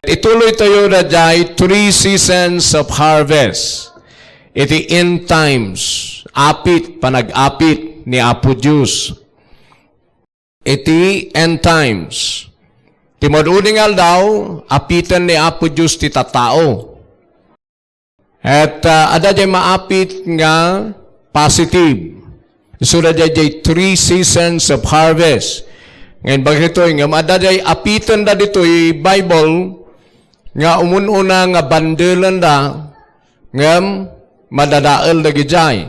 Ituloy tayo na dahil 3 seasons of harvest. Iti end times. Apit, panag-apit ni Apo Diyos. Iti end times. Timaduningal daw, apitan ni Apo Diyos ti tatao. At ada jay maapit nga positive. So da jay 3 seasons of harvest. Ngayon bakit ito, nga ada jay apitan da dito Bible, nga umununa nga bandelan da, nga madadael da gijay.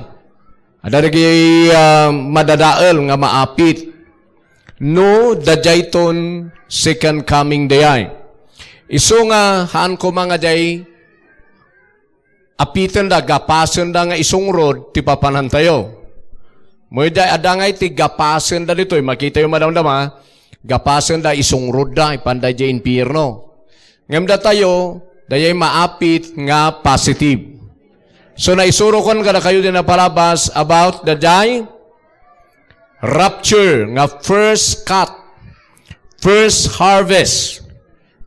Ada lagi madadael nga maapit. No, dajay ton second coming day. Iso nga, haan ko mga jay, apitan da, gapasan da nga isong road, ti papanan tayo. Mo jay, ada nga iti gapasan da dito, makita yung madam-dama, gapasan da isong road da, ipanday jay impierno. Ngamda tayo, dayay maapit nga positive. So naisuro kon kada kayo din na palabas about the day rapture nga first cut, first harvest.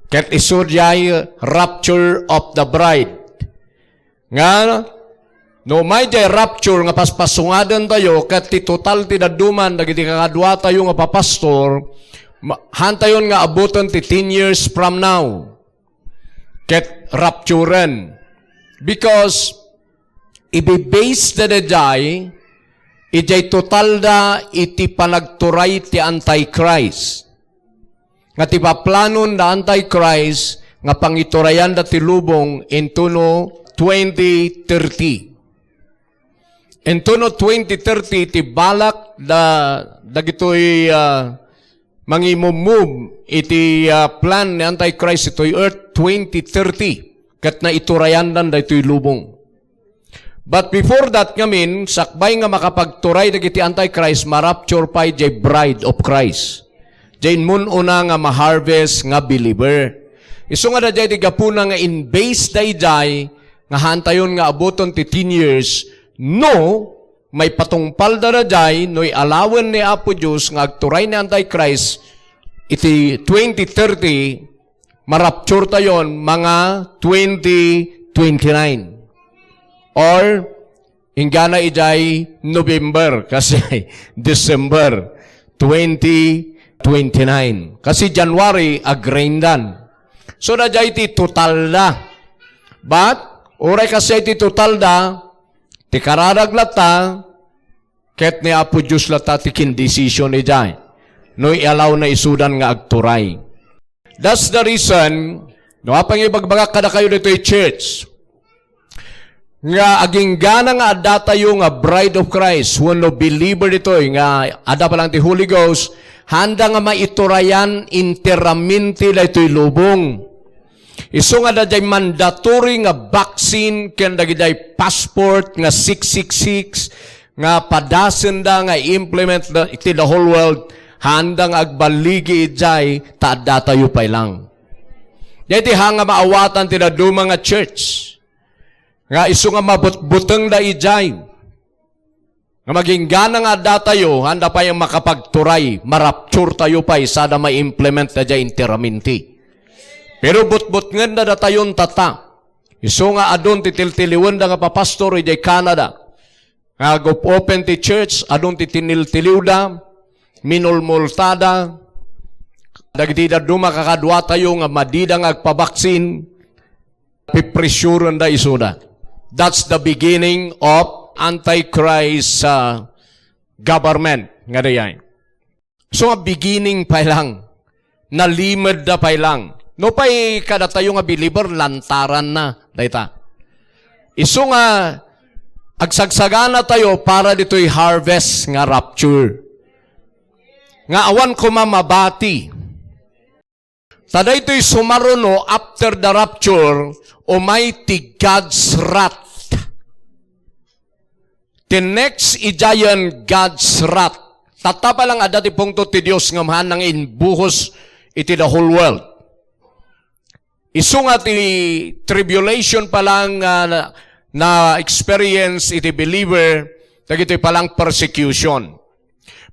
Ket isur jay rapture of the bride. Nga no may jay rapture nga paspasungadan tayo ket ti total ti daduman dagiti kakadua tayo nga papastor hantayon nga abuton ti 10 years from now. Ket rapturen. Because ibe-base da day, ijay total da iti panagturay ti Antichrist. Nga ti paplanon da Antichrist, nga pangiturayan da ti lubong into no 2030. Into no 2030, ti balak da dagitoy mangimumove iti plan ni Antichrist ito'y earth 2030 kat na iturayan dan da ito'y lubong. But before that ngamin, sakbay nga makapagturay dagiti Antichrist, marapture pa jay bride of Christ. Jay mununa nga maharvest nga believer. Iso nga da jay digapuna nga in base day jay, nga hantayon nga abuton ti 10 years, no, may patungpal da jay, no'y alawan ni Apo Diyos nga agturay ni Antichrist, iti 2030, marapture tayon mga 2029. Or, ingana ijay November, kasi December 2029. Kasi January, agrendan. So, na jay iti total da. But, oray kasi iti total da, ti karadag lata, ket ni Apo Diyos lata ti kindesisyon ni jay. No i-allow na isudan nga agturay. That's the reason, no apang ibagbaga kada kayo dito church, nga aging gana nga ada tayo nga bride of Christ, when no believer dito, nga ada pa lang ti Holy Ghost, handa nga maiturayan interaminti na ito'y lubong. Iso nga da jay mandatory nga vaccine ken dagiti passport nga 666 nga padasen da nga implement iti the whole world handang agbaligi jay taadda tayo pay lang. Diti hanga maawatan ti duma nga church nga iso nga mabutbuteng da ijay nga maging gana nga adda tayo handa pa yung makapagturay marapture tayo pa sada ma-implement na jay interaminti. Pero butbut nga na datayon tata. Iso nga adon titiltiliwan da nga papastor ijay Canada. Nga open ti church, adon titiniltiliw da, minulmultada, dagiti da duma kakadwa tayo nga madida nga agpabaksin, pipresyuran da iso da. That's the beginning of Antichrist government. Nga dayan. So nga beginning pa lang, nalimad da pa lang. No pa'y kada tayo nga believer, lantaran na. Dayta. Iso nga, agsagsagana tayo para dito'y harvest nga rapture. Nga awan ko mamabati. Tada ito'y sumaruno after the rapture, Almighty God's wrath. The next ijayan God's wrath. Tatapa lang ada ti pungto ti Diyos nga mahan nang inbuhos iti the whole world. Isu nga ti tribulation pa lang na experience iti believer, dagitoy pa lang persecution.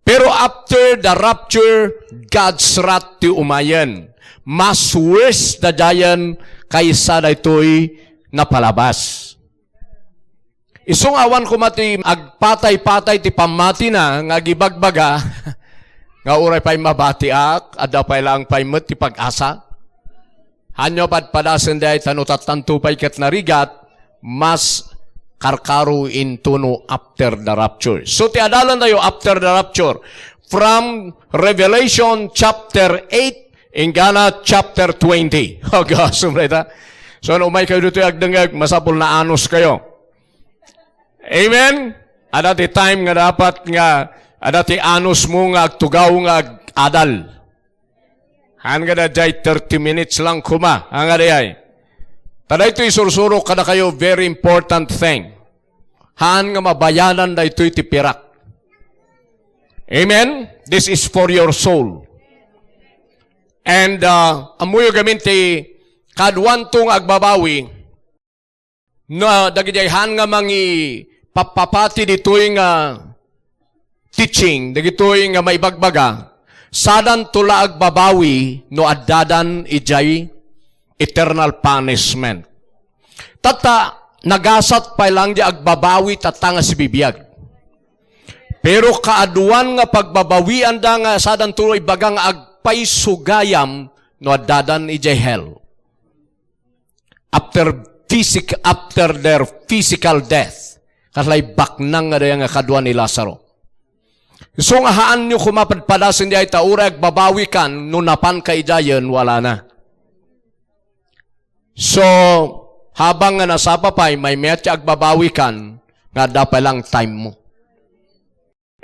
Pero after the rapture, God's wrath ti umayan. Mas worse na dayan kaysa na ito'y napalabas. Isong awan ko mati agpatay-patay ti pamati na nga gibagbaga nga uray pa'y mabatiak ada pa'y lang pa'y met ti pag-asa. Hanyo padpadasen day tanutatanto pa'y ket narigat mas karkaro intuno after the rapture. So ti adalan tayo after the rapture from Revelation chapter 8 ingana chapter 20. Oh gosh, sumreta. So umay kayo dito agdengag masapul na anos kayo. Amen? Ada ti time nga dapat nga, ada ti anos mo nga tugaw nga adal. Hanga na jay 30 minutes lang kuma. Hanga na jay. Tada ito'y sursuro kada kayo very important thing. Haan nga mabayanan na ito'y ti pirak. Amen? This is for your soul. And amuyo gamin ti kadwantong agbabawi na dagijayhan nga mangi papapati dito'y nga teaching, dagito'y nga may bagbaga, sadan tula agbabawi no addadan ijay eternal punishment. Tata, nagasat pa lang di agbabawi tatanga si bibiyag. Pero kaaduan nga pagbabawian da nga sadan tuloy bagang agpay sugayam no addadan ijay hell. After their physical death. Kaslay baknang nga daya nga kadwa ni Lazaro. So nga haan nyo kumapadpadasin di ay taurag babawi kan nunapan ka idayan wala na. So habang nga nasapapay may metya agbabawi kan nga dapat lang time mo.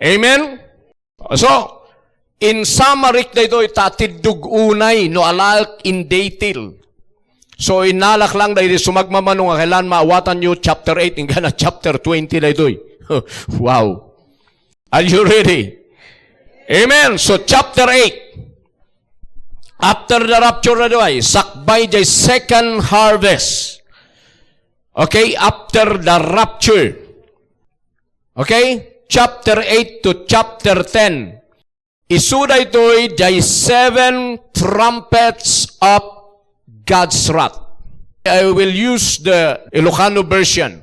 Amen? So in summary dito itatidug unay no alak in detail. So inalak lang dahil sumagmamanong nga kailan maawatan nyo chapter 8 hingga na chapter 20 dahito. Wow. Are you ready? Amen. So chapter 8. After the rapture na doy, sakbay jay second harvest. Okay? After the rapture. Okay? Chapter 8 to chapter 10. Isuda ito'y jay 7 trumpets of God's wrath. I will use the Ilocano version.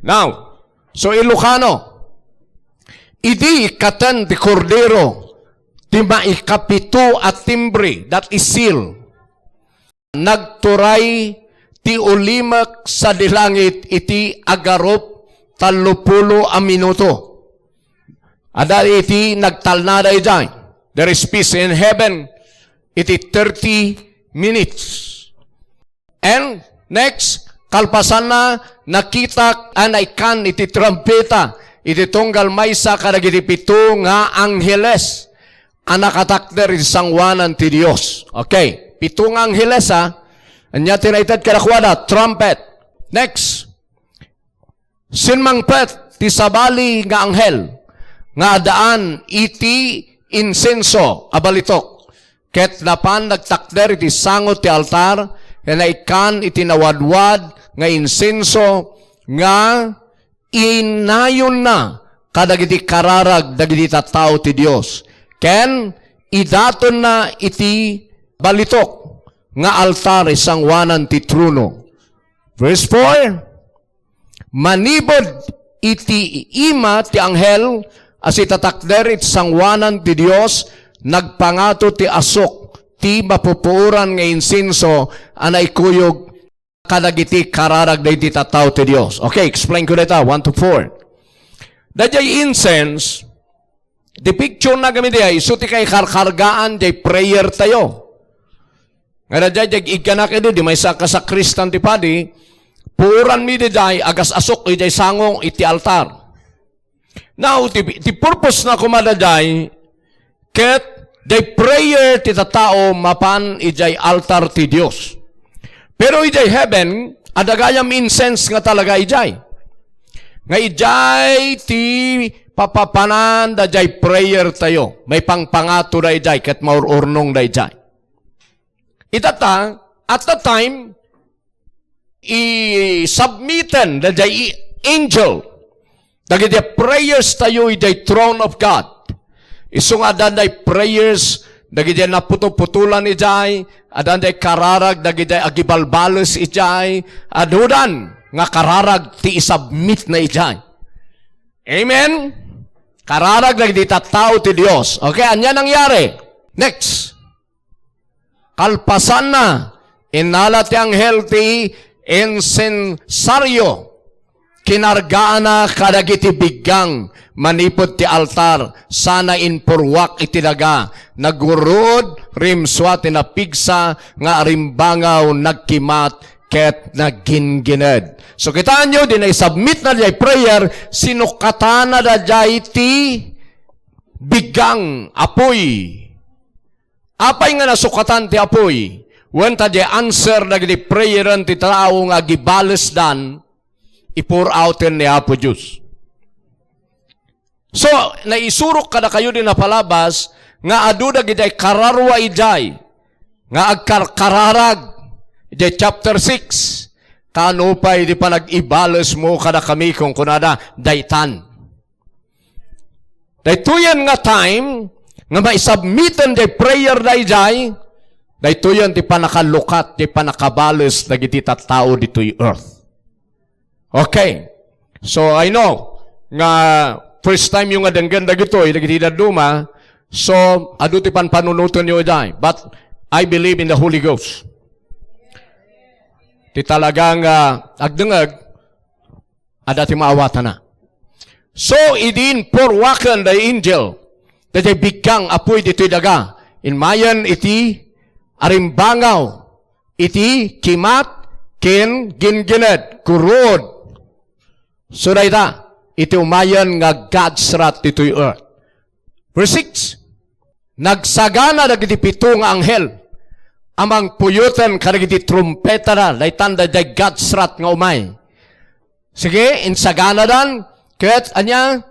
Now, so Ilocano, idi katan di kordero, di maikapito at timbre, that is seal. Nagturay ti ulimak sa dilangit iti agarop 30 a minuto. Ada iti nagtalnada iday. There is peace in heaven. Iti 30 minutes. And next, kalpasan na nakita anaykan iti trumpeta, iti tunggal maysa kadagiti pito nga angheles, anakatakder iti sangwanan ti Dios. Okay, pito nga angheles ha, anya tinaitad kadakwada, trumpet. Next, sinmangpet ti sabali nga anghel, nga adaan iti insenso, abalitok. Ket napan nagtakder iti sangot ti altar, na ikan itinawadwad nga insenso nga inayon na kadagiti kararag dagiti tattao ti Dios. Ken idaton na iti balitok nga altar sangwanan ti trono. Verse 4, manibod iti ima ti anghel as itatakder iti sangwanan ti Dios nagpangato ti asok ti mapupuuran nga insenso anay kuyog kadagiti kararag da iti tattao ti Dios. Okay, explain ko dito, 1 to 4. Dajay incense, the picture na gamit ay, so ti kay karkargaan, jay prayer tayo. Nga dajay, iganak edi, di may saka sa Kristan ti padi, puuran mi di jay, agas asok, jay sangong iti altar. Now, the purpose na kumadajay, ket day prayer ti tao mapan ijay altar ti Dios. Pero ijay heaven, adagayam incense nga talaga ijay. Nga ijay ti papapanan da jay prayer tayo. May pangpangato da ijay ket maururnong da ijay. Itata, at the time, i-submitten da jay angel. Dagiti prayers tayo ijay throne of God. Isu nga adanday prayers, dagiti naputo-putulan ijay, adanday kararag, dagiti agibalbalos ijay, adudan nga kararag ti isubmit na ijay. Amen? Kararag dagiti tattao ti Dios. Okay, anya nangyari? Next. Kalpasan na, inala ti anghel ti insensaryo, kinargaan na kadagiti biggang, manipod ti altar, sana inpurwak iti daga, nagurod, rimswa tinapigsa, nga rimbangaw, nagkimat, ket naggingined. So kitaan nyo, din ay submit na jay prayer, sinukatan na jay ti biggang apoy. Apay nga nasukatan ti apoy, when ta jay answer na giti prayeran ti tao nga gibales dan, ipur outin ni Apo Diyos. So, naisurok kada kayo din na palabas, nga aduda giday kararwa ijay, nga agkarkararag, ijay chapter 6, kanupay di pa nag-ibales mo kada kami kung kunada, daytan. Daytoyan nga time, nga maisubmitan di prayer na ijay, daytoyan di pa nakalukat, di pa nakabales, nagiti tao dito'y earth. Okay. So, I know, nga first time yung adanggan dagito, dagiti daduma, so, aduti pan panunutan nyo iday. But, I believe in the Holy Ghost. Ti talagang agdengag, adati maawatan na. So, idin porwakan the angel, dati bigkang apoy dito'y daga. In mayan iti arimbangaw, iti kimat, kin gingined, kurod. So, dayta, iti umayan nga God's wrath dito'y earth. Verse 6, nagsagana dagiti pito nga anghel, amang puyutan kadagiti trumpeta na, daytan daday God's wrath nga umay. Sige, insagana dan, ket anya,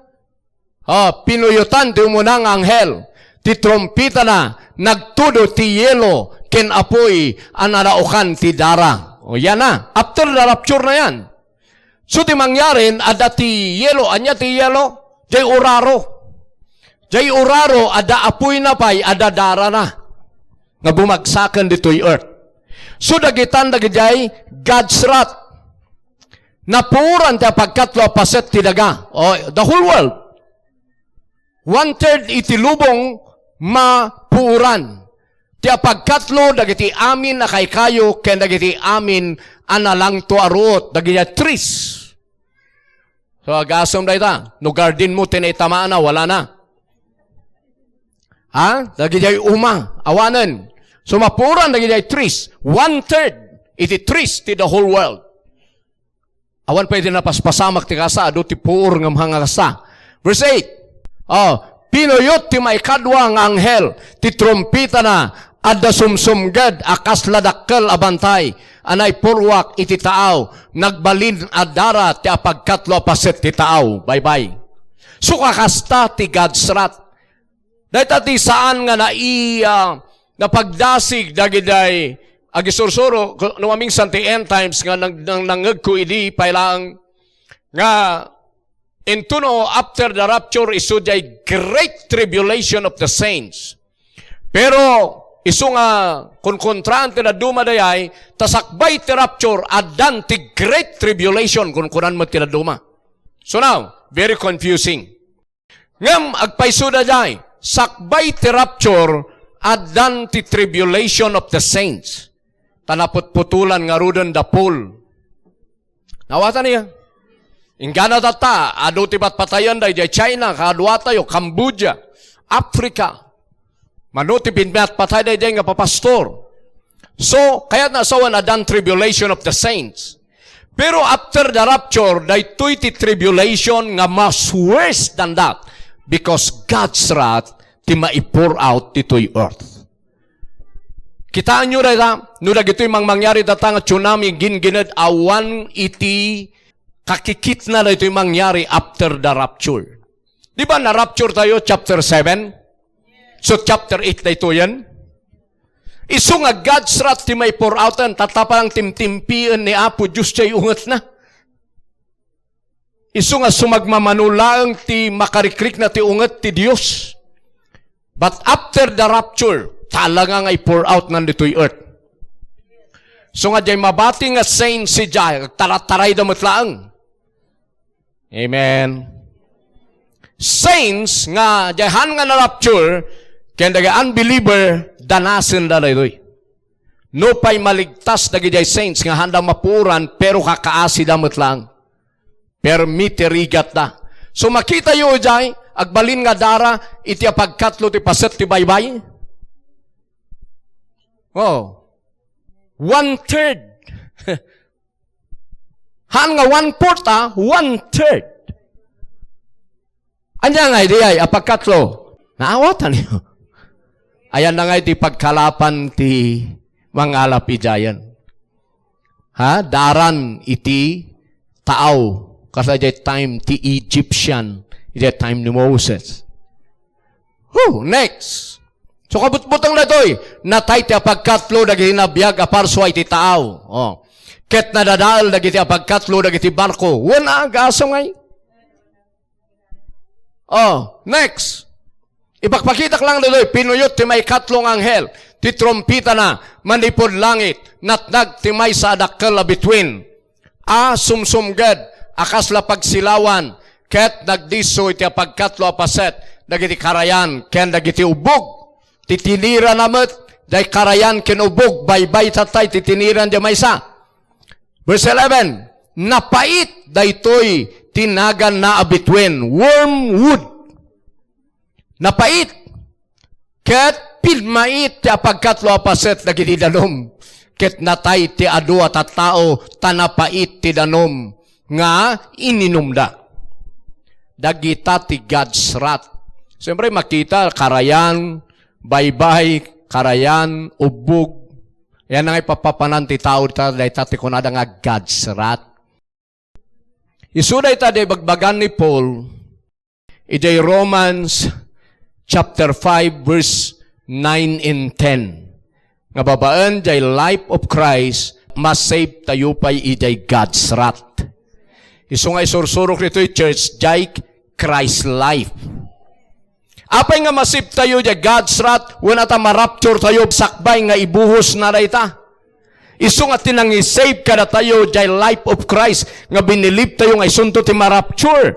pinuyutan ti umunang anghel, ti trumpeta na, nagtudo ti yelo, ken apoy, anaraukan ti dara. O yan na, after the rapture na yan. So, ti mangyarin, ada ti yelo, anya ti yelo, jay uraro. Jay uraro, ada apoy na pay, ada dara na. Nga bumagsakan dito'y earth. So, dagitan dagijay, God's wrath. Napuran ti pagkatlo paset ti daga. The whole world. 1/3 iti lubong mapuuran. Ti pagkatlo, dagiti amin na kay kayo, ken dagiti amin analang to arot, dagiti tris. So, agasom da ita. No garden mo, tinitamaan na, wala na. Dagiti awanan. So, mapuran, dagiti tris. 1/3, iti tris ti the whole world. Awan pwede na paspasamak ti kasa, do ti puur ng mga kasa. Verse 8, pinuyot ti maikadwa ng anghel, ti trompita na, adda sumsumgad, akas ladakkel abantay, anay purwak iti taaw, nagbalin adara ti apagkatlo paset ti taaw. Bye-bye. So kakasta ti God's wrath. Dahil ti saan nga napagdasig dagiday agisursuro, numaming santi end times nga nangag ko idi pailang nga intuno after the rapture isu jay great tribulation of the saints. Pero isu nga konkontraan ti na dumadayay tasakbay ti rapture adan ti great tribulation kunan mo ti na duma. So now, very confusing. Ngam agpaisu da jay sakbay ti rapture adan ti tribulation of the saints. Tanapot-putulan nga rudan da pool. Nawatan niya. Ingana tata, ado tibat patayan da China, kadwa tayo, Cambodia, Africa. Manuti binat patay da nga papastor. So, kaya nasawan adan tribulation of the saints. Pero after the rapture, daytoy ti tribulation nga mas worse than that. Because God's wrath ti maipur out tito'y earth. Kitaan nyo rin, no dagito'y mangyari datang tsunami, ginginad, awan iti kakikit na ito'y mangyari after the rapture. Di ba na-rapture tayo, chapter 7? So, chapter 8 na ito yan. Isu nga God's wrath ti may pour outan, tatapang timtimpian ni Apo Diyos chay ungat na. Isu nga sumagmamanulaang ti makarikrik na ti ungat ti Diyos. But after the rapture, talaga nga i-pour out nandito'y earth. So nga jay mabati nga saint si jay, tarat-taray damot laang. Amen. Saints nga jahan nga na rapture, kaya daga unbeliever, danasin na ito'y. No pa'y maligtas dagi jay saints nga handang mapuran, pero kakaasi damot lang. Permitirigat na. So makita yu jay, agbalin nga dara, iti apagkatlo ti paset ti baybay. Oh. 1/3. Han nga 1/4, 1/3. Anya nga iti ay, apagkatlo. Naawatan niyo. Ayan na nga iti pagkalapan ti mga alapijayan. Ha? Daran iti tao. Kasi iti time ti Egyptian. Iti time ni Moses. Next. So kabut-butang na ito'y, natay ti apagkatlo dagiti nabiyag aparso ay ti tao. Ket nadadal dagiti apagkatlo dagiti barko. Wala agaso ngay. Next. Ipagpakitak lang dito'y, pinuyot ti may katlong anghel, ti trompita na, manipod langit, natnag ti may sa adakkel between. Sumsumged, akasla pagsilawan, ket nagdiso iti apagkatlo apaset, dagiti karayan, ken dagiti ubog, titinira namet, day karayan ken ubog, baybay tatay, titiniran di maysa. Verse 11, napait, daytoy, tinagan na between, wormwood, napait, ket pilmait ti apagkatlo apaset dagiti danom, ket natay ti adu at tao tanapait ti danom nga ininumda. Dagita ti God's wrath. Siyempre makita karayan, baybay, karayan, ubog. Yan nga ipapapanan ti tao dahil ti kunada nga God's wrath. Isuday ta di bagbagan ni Paul, ijay Romans chapter 5, verse 9 and 10. Nga babaan, jay life of Christ, masave tayo pa'y ijay God's wrath. Iso nga isursurok nito'y church, jay Christ life. Apay nga masave tayo jay God's wrath, wala ta marapture tayo, sakbay nga ibuhos na rayta. Iso nga tinangisave ka na tayo jay life of Christ, nga binilip tayo nga isunto ti marapture.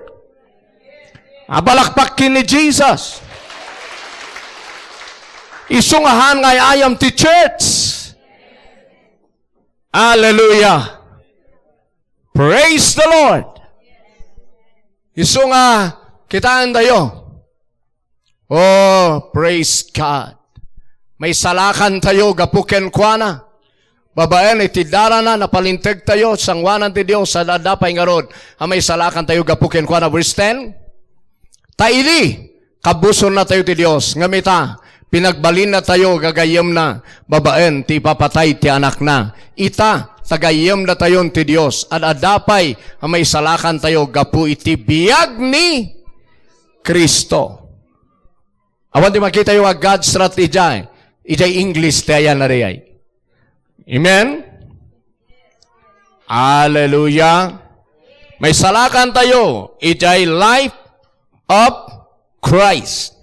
Abalakpak ni Jesus. Isungahan nga ayam ti church. Hallelujah. Praise the Lord. Isunga kitaan tayo. Praise God. May salakan tayo, gapuken kwa na. Babaen, itidara na, napalinteg tayo, sangwanan ti Diyos, sa dadapay nga rod. May salakan tayo, gapuken kwa na. Verse 10. Taili, kabuson na tayo ti Diyos. Ngamita, pinagbalin na tayo, gagayam na, babaen, ti papatay, ti anak na. Ita, tagayam na tayo ti Diyos. At adapay, may salakan tayo, gapu iti biyag ni Kristo. Awan di makita yung God's wrath ijay. Ijay English, tayo na riyay. Amen? Hallelujah. May salakan tayo, ijay life of Christ.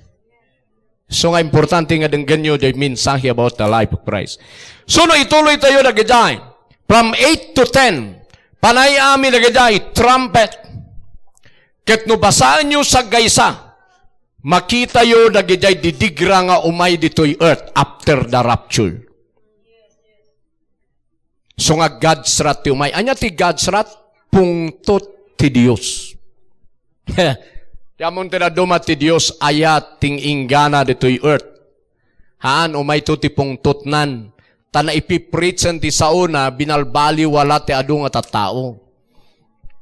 So nga importante nga denggan nyo the mensahe about the life of Christ. So no ituloy tayo nagajay. From 8 to 10, panay amin nagajay, trumpet. Ket no basaan nyo sa gaysa, makita yo nagajay didigra nga umay ditoy earth after the rapture. So nga God's wrath ti umay. Anya ti God's wrath? Pungtot ti Diyos. Yamon tinaduma ti Diyos ayat ting inggana dito'y earth. Haan umay to ti pungtotnan. Tana ipipritsen ti sauna, binalbali wala ti adu nga tattao.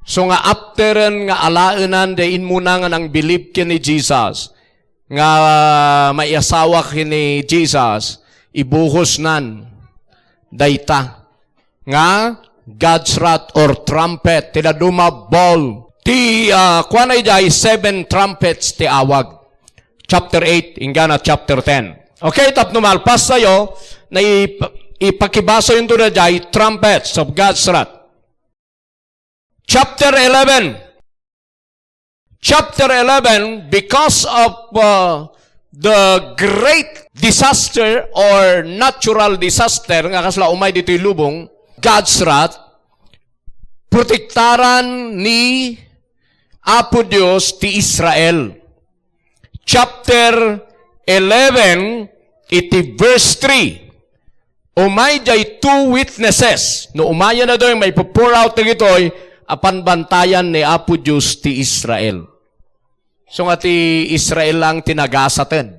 So nga afteran nga alaanan, dain muna nga nang believe kini Jesus, nga maiasawa kini Jesus, ibuhos nan, dayta. Nga God's wrath or trumpet, tinaduma ball. Ti, kuha na ijay, 7 trumpets ti awag. Chapter 8, ingana chapter 10. Okay, tapno malpas tayo, na ipakibasa yung doon na ijay, trumpets of God's wrath. Chapter 11. Chapter 11, because of the great disaster or natural disaster nga kasla umay dito'y lubong, God's wrath, protektaran ni Apo Dios ti Israel. Chapter 11, iti verse 3. Umay jay two witnesses. No umaya na doy, may pour out na gitoy, apan bantayan ni Apo Dios ti Israel. So nga ti Israel lang tinagasaten.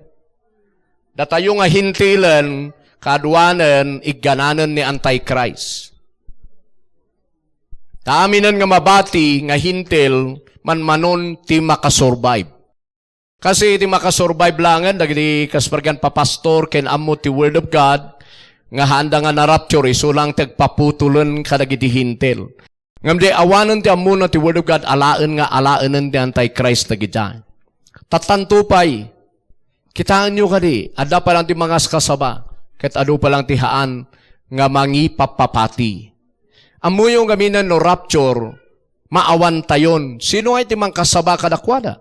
Datayo nga hintilan, kaduanan, igananan ni Antichrist. Taaminan nga mabati, nga hintil, manmanon ti makasurvive. Kasi ti makasurvive langan, dagiti kaspargan papastor, ken amo ti word of God, nga handa nga na-rapture, iso lang tagpaputulan kadagiti hintil. Ngamdi awanan ti amo na ti word of God, alaan nga alaanan ti Antichrist dagiti. Tatantupay, kitaan nyo kadi, ada pa lang ti mga kasaba, ket ado pa lang ti haan, nga mangipapapati. Amo yung gaminan no rapture, maawan tayon. Sino ay ti mga kasaba kadakwada?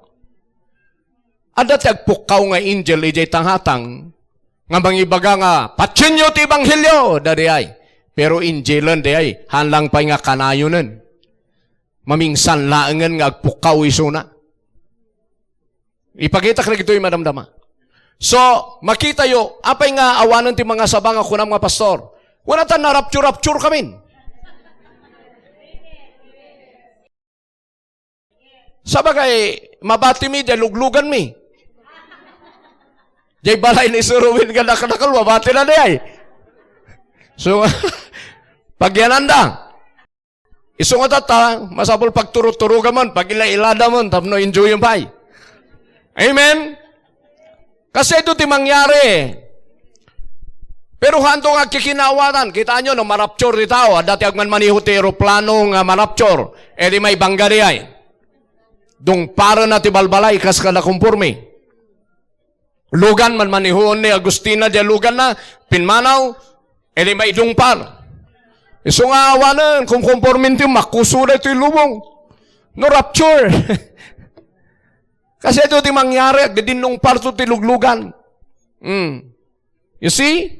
Ada ti agpukaw nga angel, ijay tanghatang, nga mangibaga nga, patsin nyo ti Ebanghelyo, dadi ay. Pero angelan di ay, hanlang pa nga kanayonan. Mamingsan laangan nga agpukaw iso na. Ipakita ka na ito'y madamdama. So, makita yo, apay nga awanan ti mga sabang ako ng mga pastor. Wala tan na rapture kami. Sabagay, mabati mi, dyan luglugan mi. Dyan balay ni Suruwin ka nakal, mabati na day. So, pagyananda. Iso nga tata, masapol pagturot-turuga man, pag ila-ilada man, tapno enjoy yung pay. Amen? Kasi ito ti mangyari. Pero hanto nga kikinawatan. Kita nyo, no, marapture di tao. Dati agman maniho ti aeroplano nga marapture. E di may banggari ay. Dung para na ti balbalay, kas ka na kumpurmi. Lugan man manihoon ni Agustina di lugan na, pinmanaw, e di may dung par. Iso nga awanan, kung kumpurmin ti makusura ito lubong. No rapture. Kasi ito ti mangyari, dinong parto ti luglugan. You see?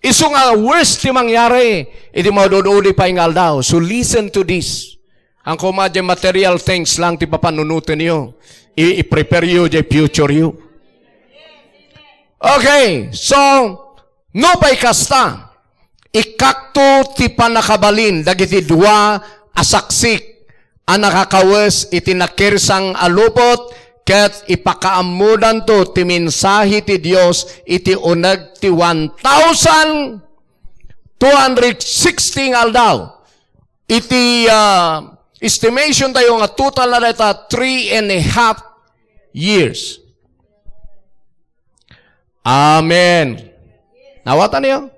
Iso nga worst ti mangyari, iti maudod-udi pa ingal daw. So listen to this. Ang kumadya material things lang ti papanunutin niyo. I-prepare you, the future you. Okay, so, no pa'y kasta, ikakto ti panakabalin, dagiti dua asaksik, ang nakakawas iti nakirsang alupot, ket ipakaamudan to ti mensahe ti Dios iti uneg ti 1,260 aldaw. Iti estimation tayo nga total na data 3.5 years. Amen. Nawatan niyo?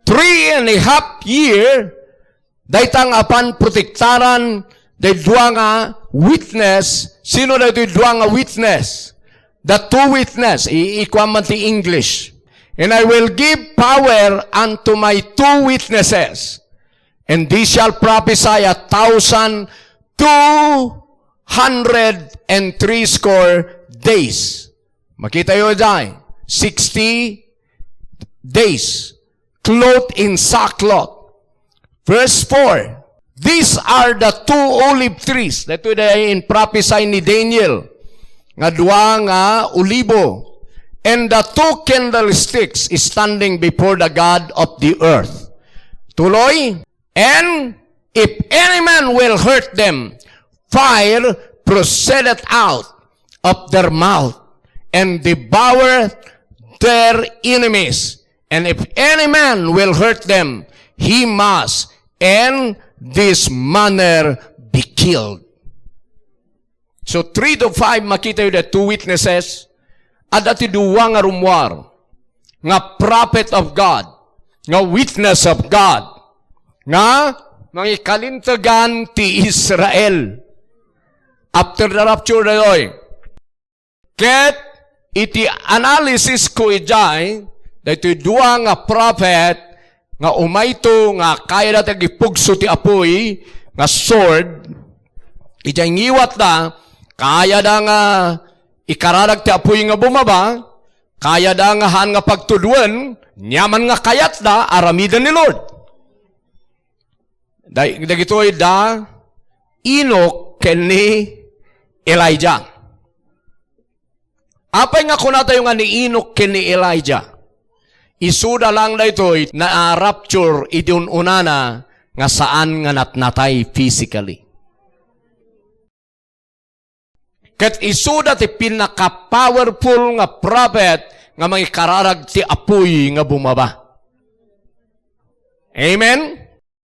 3.5 year daytang apan protektaran day dua nga witness. Sino na ito dua nga witness? The two witness. Iikwaman ti English. And I will give power unto my two witnesses. And they shall prophesy 1,203 days. Makita yun dyan. 60 days. Clothed in sackcloth. Verse 4. These are the two olive trees. Dito in prophesy ni Daniel. Nga dua nga olibo. And the two candlesticks is standing before the God of the earth. Tuloy. And if any man will hurt them, fire proceedeth out of their mouth and devour their enemies. And if any man will hurt them, he must in this manner be killed. So 3 to 5 makita yun the two witnesses at ati duwa nga rumwar nga prophet of God, nga witness of God, nga mangikalintagan ti Israel after the rapture na yoy. Ket iti analysis ko ijay dito duwa nga prophet nga umayto nga kaya natin ipugso ti apoy nga sword ijay ngiwat na kaya na nga ikaradag ti apoy nga bumaba Kaya da nga han nga pagtuduan, nyaman nga kayat da, aramidan ni Lord. Dagitoy da, Enoch ken ni Elijah. Apay nga kunata yung nga ni Enoch ken ni Elijah. Isuda lang da ito'y na-rapture idun unana nga saan nga natnatay physically. Ket isuda ti pinaka-powerful nga prophet nga may kararag ti apoy nga bumaba. Amen?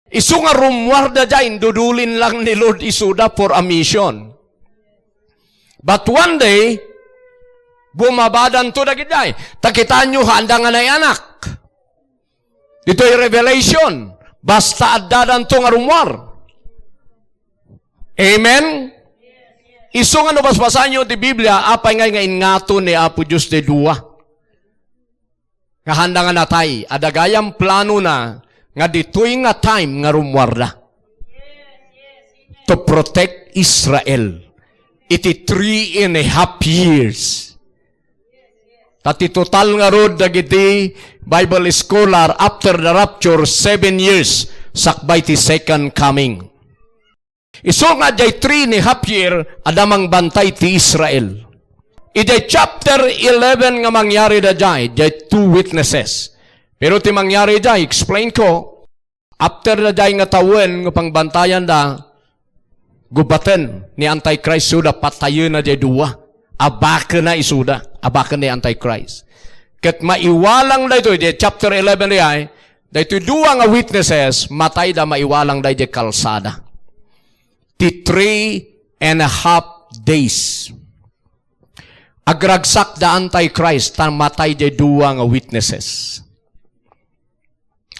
Isu nga rumwarda dyan, dudulin lang ni Lord isuda for a mission. But one day, bumabadan to dagiday. Takitaan nyo, handa nga na anak. Dito'y revelation. Basta addadan to nga rumwar. Amen? Isu nga nabasbasan nyo di Biblia, apay nga ingato ni Apo Diyos de duwa. Kahanda nga natay, adagayang plano na, nga dito'y nga time nga rumwarda. To protect Israel. Iti 3.5 years. Tati total nga rod dagiti Bible scholar after the rapture 7 years sakbay ti second coming. Iso nga jay 3.5 year adamang bantay ti Israel. Ijay chapter 11 nga mangyari da jay 2 witnesses. Pero ti mangyari jay, explain ko, after da jay nga tawen nga pangbantayan da, gubaten ni Antichrist suda patayon na jay duwa. Abaka na isuda. Abaka ni Antichrist. Kat maiwalang da ito, chapter 11 jay, da ito duwa nga witnesses, matay da maiwalang da jay kalsada. Ti 3.5 days. Agragsak da Antichrist, tan matay jay duwa nga witnesses.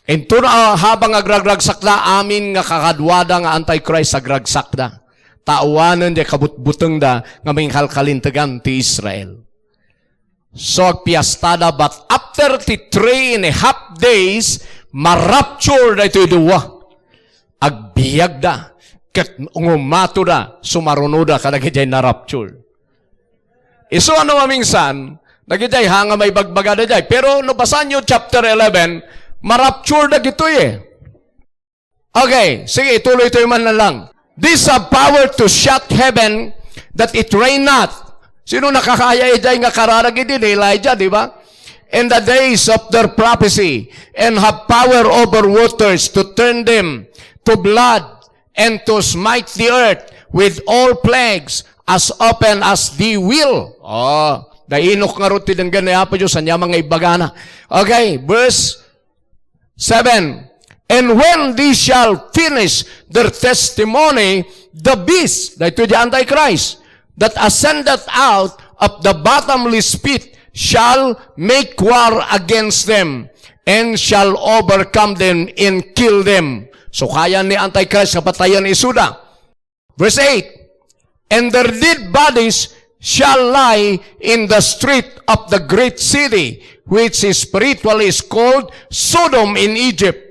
Ito na habang agragsak da, amin nga kakadwada nga Antichrist agragsak da. Taawanan jay kabutbuteng da nga may kalkalintagan ti Israel. So agpiastada, but after ti 3.5 days, marapture da ito duwa. Agbiyag da. Kat ngumato da, sumaruno da, kadagijay na rapture. Iso ano mamingsan, nagijay hanga may bagbaga da jay. Pero nabasan nyo chapter 11, marapture da gito Okay, sige, tuloy-tuloy man na lang. This have power to shut heaven that it rain not. Sino nakakaya jay nga kararag din, Elijah, di ba? In the days of their prophecy, and have power over waters to turn them to blood, and to smite the earth with all plagues as often as thee will. Dainok nga rin tinanggan na Apo Diyos, anya mga ibagana. Okay, verse 7. And when they shall finish their testimony, the beast, dahito di Antichrist, that ascended out of the bottomless pit shall make war against them, and shall overcome them and kill them. So kaya ni Antichrist na patayan ni Isuda. Verse 8, and their dead bodies shall lie in the street of the great city, which is spiritually is called Sodom in Egypt,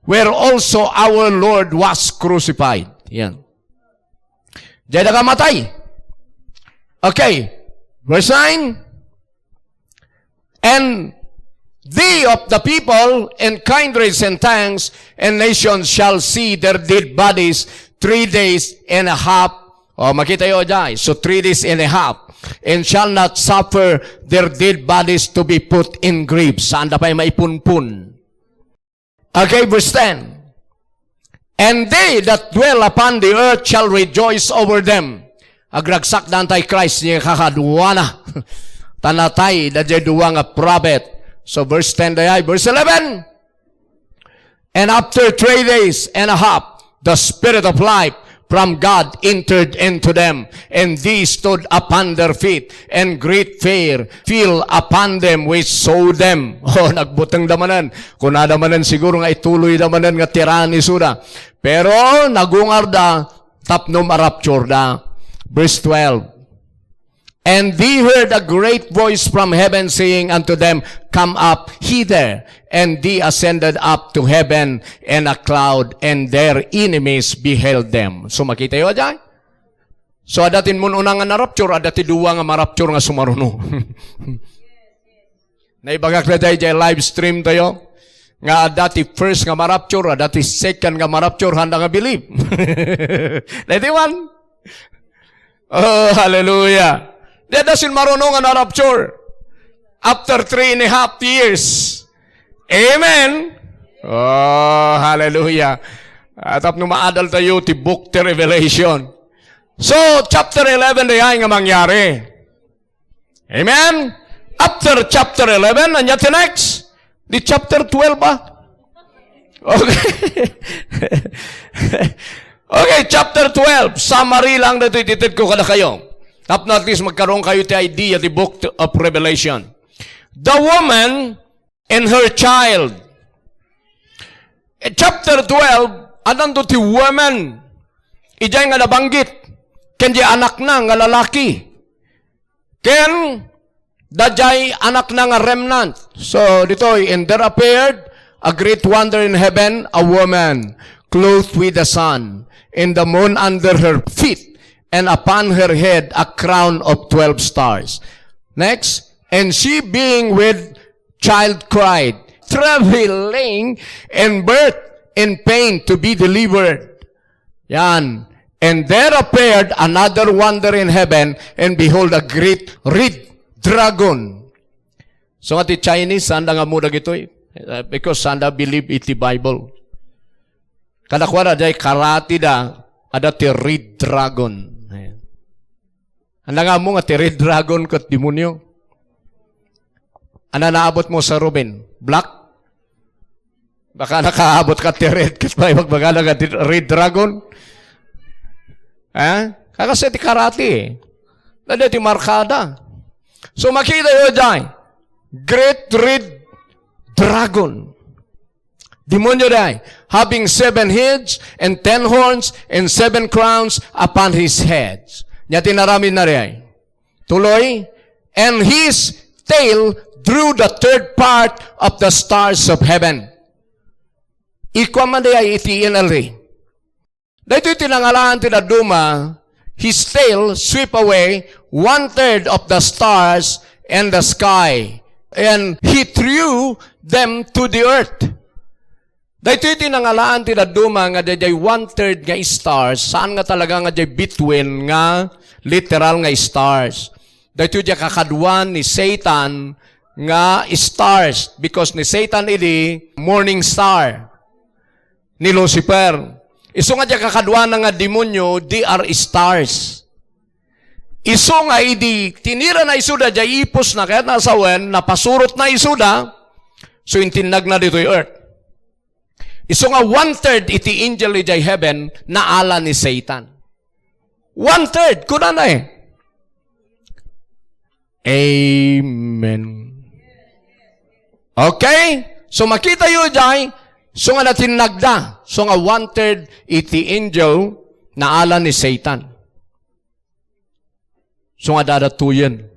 where also our Lord was crucified. Yan. Diyan na kamatay. Okay. Verse 9, and they of the people and kindreds and tongues and nations shall see their dead bodies 3 days and a half. Makita yo dyan. So 3 days and a half. And shall not suffer their dead bodies to be put in graves. Saan na pa'y maipunpun? Okay, verse 10. And they that dwell upon the earth shall rejoice over them. Agragsak na Antichrist niya kakadwana. Tanatay na dyan duwa nga prophet. So verse 10 dayay, verse 11. And after 3 days and a half, the Spirit of life from God entered into them, and they stood upon their feet, and great fear fell upon them which saw them. Nagbutang damanan. Kung nadamanan siguro nga ituloy damanan nga tirani suda. Pero nagungar da, tapno marapture da. Verse 12. And they heard a great voice from heaven saying unto them, come up hither. And they ascended up to heaven in a cloud, and their enemies beheld them. So makita yun dyan? So adatin mo unang nga na-rapture, adati duwa nga ma-rapture nga sumaruno. Naibagak na dahil live stream tayo. Nga dati first nga marapture, dati second nga marapture, handa nga believe. Dati one. Oh, hallelujah. That doesn't marunong nga na-rapture. After 3.5 years. Amen. Oh, hallelujah. At nung maadal tayo, ti book ti Revelation. So, chapter 11 na yan nga mangyari. Amen? After chapter 11, anya ti next? Di chapter 12 ba? Okay. Okay, chapter 12. Summary lang na ito ititid ko kada kayo. Tapos na at least magkaroon kayo ti idea, the book of Revelation. The woman and her child. Chapter 12, anong ti woman? Ijay nga nabanggit. Ken di anak na nga lalaki. Ken dajay anak na nga remnant. So dito, and there appeared a great wonder in heaven, a woman clothed with the sun, and the moon under her feet, and upon her head a crown of 12 stars. Next, and she being with child cried, travailing in birth and pain to be delivered. Yan. And there appeared another wonder in heaven, and behold, a great red dragon. So nga ti Chinese, sanda nga muna gito'y. Because sanda believe iti Bible. Kadakwara day karati da, ada ti red dragon. Anda nga mo nga ti red dragon kat demonyo. Ano naabot mo sa Ruben? Black? Baka nakaabot ka ti red, kasi magbagala ka ti red dragon. Kasi ti karate eh. Dada ti markada. So makita yun dyan, great red dragon. Demonyo dyan, having 7 heads and 10 horns and 7 crowns upon his heads. Nya tinaramin na rin. Tuloy, and his tail drew the third part of the stars of heaven. Ikwa man day iti inalri. Dito tinangalaan tinaduma, his tail sweep away 1/3 of the stars and the sky, and he threw them to the earth. Dito tinangalaan tinaduma nga day 1/3 nga stars, saan nga talaga nga day between nga literal nga stars. Dito diya kakadwan ni Satan nga stars, because ni Satan idi morning star ni Lucifer. Iso nga diya kakadwan nga demonyo, they are stars. Iso nga idi tinira na isuda diya ipos na kaya nasawen, napasurot na isuda, so intinag na dito yung earth. Iso nga 1/3 iti angel diya heaven na ala ni Satan. 1/3, kuna na eh. Amen. Okay? So makita yun dyan, so nga natinagda. So nga 1/3 iti angel na ala ni Satan. So nga dadatuyan.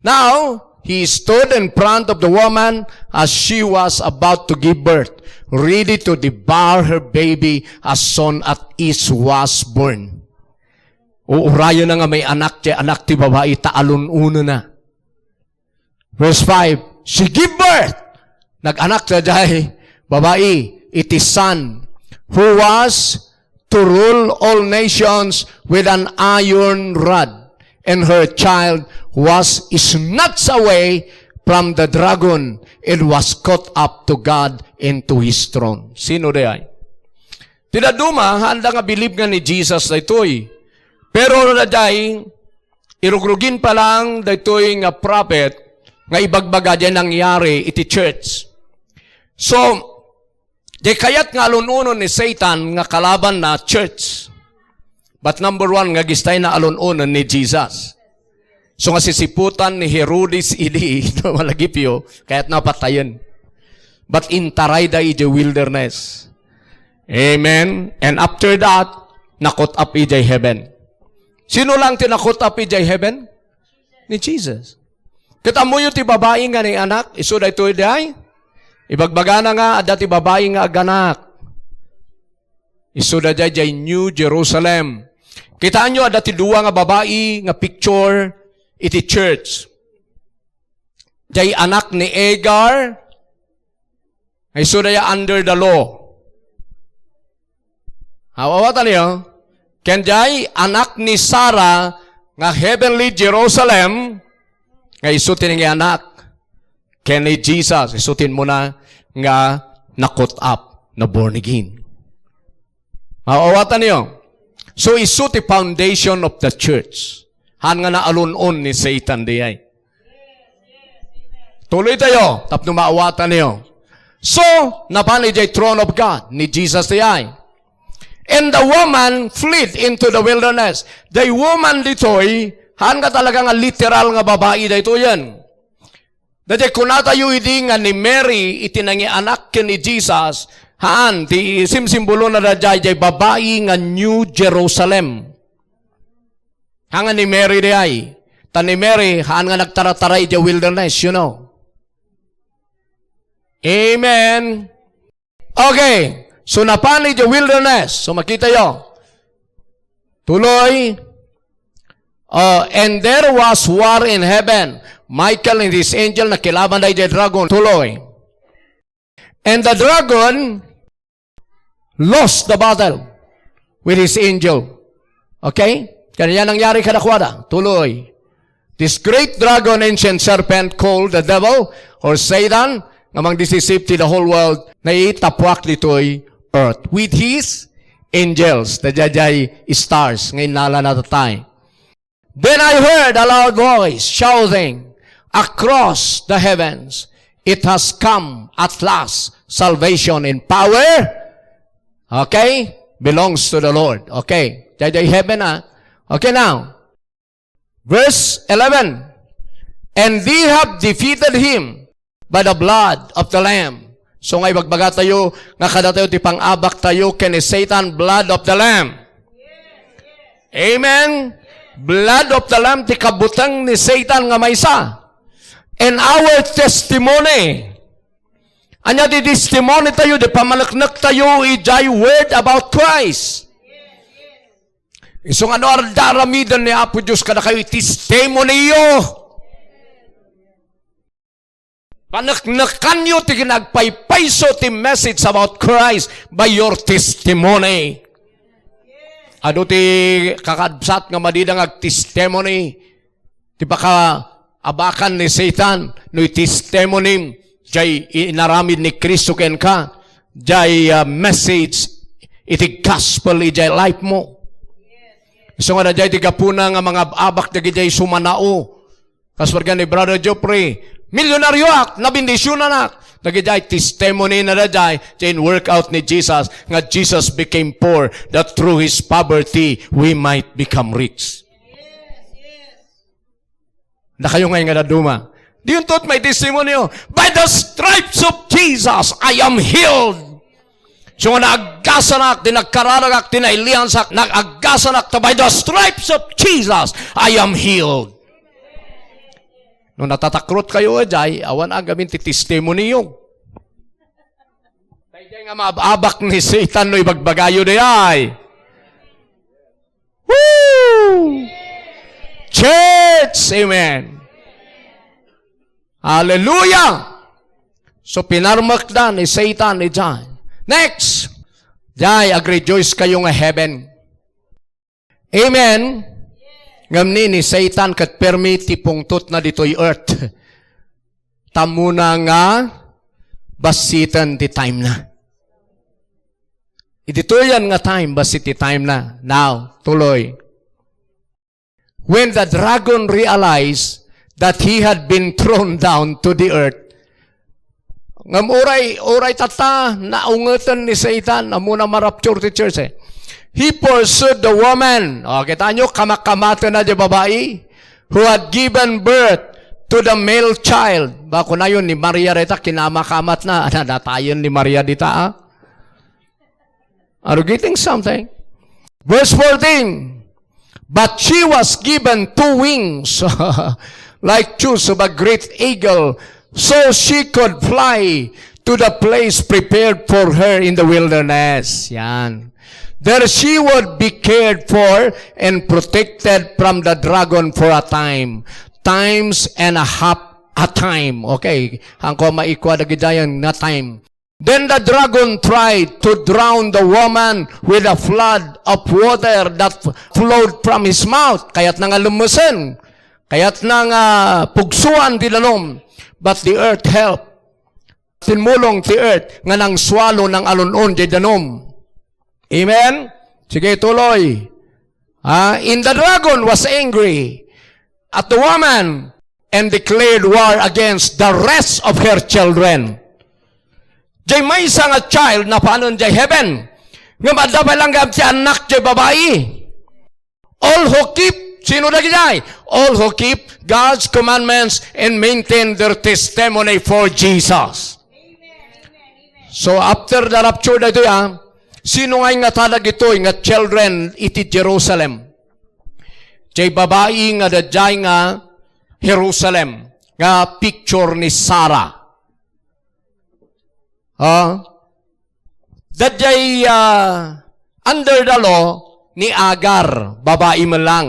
Now, he stood in front of the woman as she was about to give birth, ready to devour her baby as soon as it was born. Uurayo na nga may anak ti babae, taalun-uno na. Verse 5, she give birth. Nag-anak na dahil babae, it is son, who was to rule all nations with an iron rod. And her child was snatched away from the dragon. It was caught up to God into his throne. Sino di ay? Tinaduma, handa nga believe nga ni Jesus na ito'y. Pero na day, irugrugin pa lang na ito'y nga prophet, nga ibagbaga dyan nangyari iti church. So, di kayat nga alununon ni Satan nga kalaban na church. But number 1, nga gistay na alununon ni Jesus. So nga sisiputan ni Herodes idi, malagipyo, kaya't napatayan. But intaray da iti wilderness. Amen. And after that, nakot up iti heaven. Sino lang tinakot up iti heaven? Ni Jesus. Kita mo yung ti babae nga ni anak, iso da ito day. Ibagbaga na nga, dati babae nga aganak. Iso da day New Jerusalem. Kitaan nyo, dati duwa nga babae nga picture iti church. Jay anak ni Agar, ay sudaya under the law. Hawawatan niyo, ken jay anak ni Sarah, nga heavenly Jerusalem, nga isutin nga anak, ken ni Jesus, isutin mo na, nga nakot up, na born again. Hawawatan niyo, so isuti foundation of the church, han nga naalunon ni Satan diyay. Tuloy tayo, tapno maawatan niyo. So, napani jay throne of God, ni Jesus diyay. And the woman fled into the wilderness. The woman ditoy, han nga talaga nga literal nga babae dito yan. Dati kunatayo idi nga ni Mary, itinangi anak ni Jesus, haan, ti simsimbolo na dajay babae nga New Jerusalem. Hanga ni Mary diyay. Ta ni Mary, haan nga nagtarataray di wilderness, you know. Amen. Okay. So, napani the wilderness. So, makita yo. Tuloy. And there was war in heaven. Michael and his angel nakilaban na the dragon. Tuloy. And the dragon lost the battle with his angel. Okay? Kaya nangyari kadakwada. Tuloy. This great dragon, ancient serpent called the devil or Satan, ngamang deceive the whole world, na itapwak dito'y earth with his angels, the jajay stars, ngayon nala natatay. Then I heard a loud voice shouting across the heavens, it has come at last, salvation and power, okay, belongs to the Lord. Okay, jajay heaven na. Okay now, verse 11, and they have defeated him by the blood of the Lamb. So ngay bagbaga tayo, nga kada tayo ti pang-abak tayo, kani Satan, blood of the Lamb. Amen? Blood of the Lamb, ti kabutang ni Satan nga maysa. And our testimony. Anya di testimony tayo, di pamalaknak tayo, ijay word about Christ. Isong ano ardaramidan ni Apo Diyos, kada kayo testimony yo. Panaknakan nyo ti ginagpaypayso ti message about Christ by your testimony. Ano ti kakabsat nga madidang ag-testimony, ti baka abakan ni Satan, no testimony, jay inaramid ni Kristo ken ka, jay message, iti gospel, iti life mo. So nga na jay ti kapuna nga mga abak na jay sumanao. Kaswarga ni Brother Joffrey, milyonaryo ak, nabindisyon na nagijay testimony na dajay, in workout ni Jesus, nga Jesus became poor, that through His poverty, we might become rich. Na kayo ngayon nga naduma. Di yung tot may testimony nyo, by the stripes of Jesus, I am healed. So nga naagasanak, dinagkararagak, dinailiansak, nagagasanak, by the stripes of Jesus, I am healed. Nung natatakrot kayo, ajay, awan agamin ti testimony yung. Tayo nga maabak ni Satan no ibagbagayo na ay. Woo! Church! Amen! Hallelujah! So, pinarmak na ni Satan ni John. Next! Jay, ag-rejoice kayo nga heaven. Amen! Ngamni ni Satan kat permiti pungtot na dito'y earth. Tamuna nga basitan ti time na. Dito yan nga time, basit ti time na. Now, tuloy. When the dragon realized that he had been thrown down to the earth, ngam oray tata, naungatan ni Satan, amuna marapture ti church eh. He pursued the woman. O, kita nyo, kamakamata na di babae who had given birth to the male child. Bako na yun, ni Maria reta, kinamakamat na. Natayon ni Maria dita, ah? Are you getting something? Verse 14. But she was given 2 wings, like those of a great eagle, so she could fly to the place prepared for her in the wilderness. Yan. There she would be cared for and protected from the dragon for a time, times and a half a time. Okay, hangko maikwa dagidayan na time. Then the dragon tried to drown the woman with a flood of water that flowed from his mouth. Kaya't nga lumusen. Kaya't nga pugsuan tilanom. But the earth helped. Tinmulong ti earth nga nang swallow ng alunon di danom. Amen? Sige, tuloy. And the dragon was angry at the woman and declared war against the rest of her children. Jay may isa nga child na paano jay heaven. Nga madapay lang gab si anak jay babae. All who keep, sino na jay? All who keep God's commandments and maintain their testimony for Jesus. So after the rapture na ito sino nga talag ito nga children iti Jerusalem? Jay babae nga dadjay nga Jerusalem. Nga picture ni Sarah. Dadjay under the law ni Agar, babae man lang.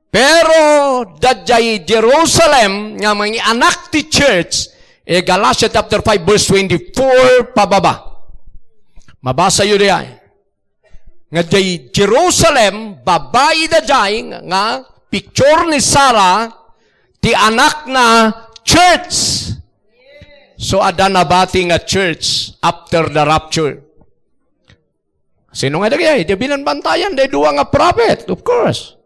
Pero dadjay Jerusalem nga mga anak ti church, Galatia chapter 5 verse 24 pababa. Mabasa yun diyan. Nga day Jerusalem, babae dadjay nga picture ni Sarah, ti anak na church. So, ada nabati nga church after the rapture. Sino nga dagay? Di binanbantayan, di duwa nga prophet, of course.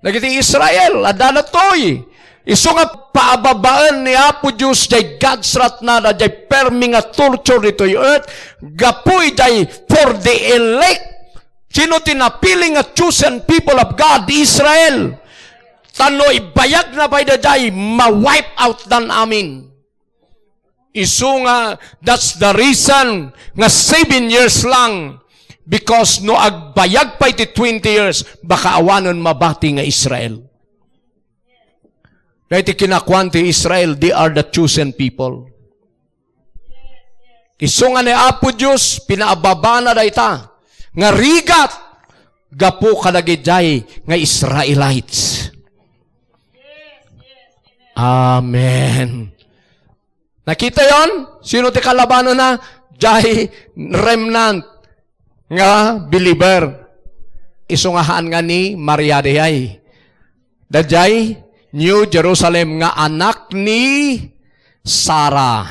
Nagiti Israel, ada na toy. Iso nga paababaan ni Apo Diyos, jay God's wrath na, jay permi nga torture dito yung earth, gapoy jay for the elect. Sino tinapili nga chosen people of God, Israel? Tanoy bayag na by the day, ma-wipe out dan amin. Isu nga, that's the reason nga 7 years lang. Because no agbayag pa iti 20 years, baka awanon mabati nga Israel. Kaya iti kinakuan ti Israel, they are the chosen people. Isu nga ni Apo Diyos, pinaababa na dayta. Nga rigat, gapo kalagidjay nga Israelites. Amen. Nakita yon? Sino ti kalabanon na? Jay remnant nga believer. Isungahaan nga ni Maria Dayay. Dajay New Jerusalem nga anak ni Sarah.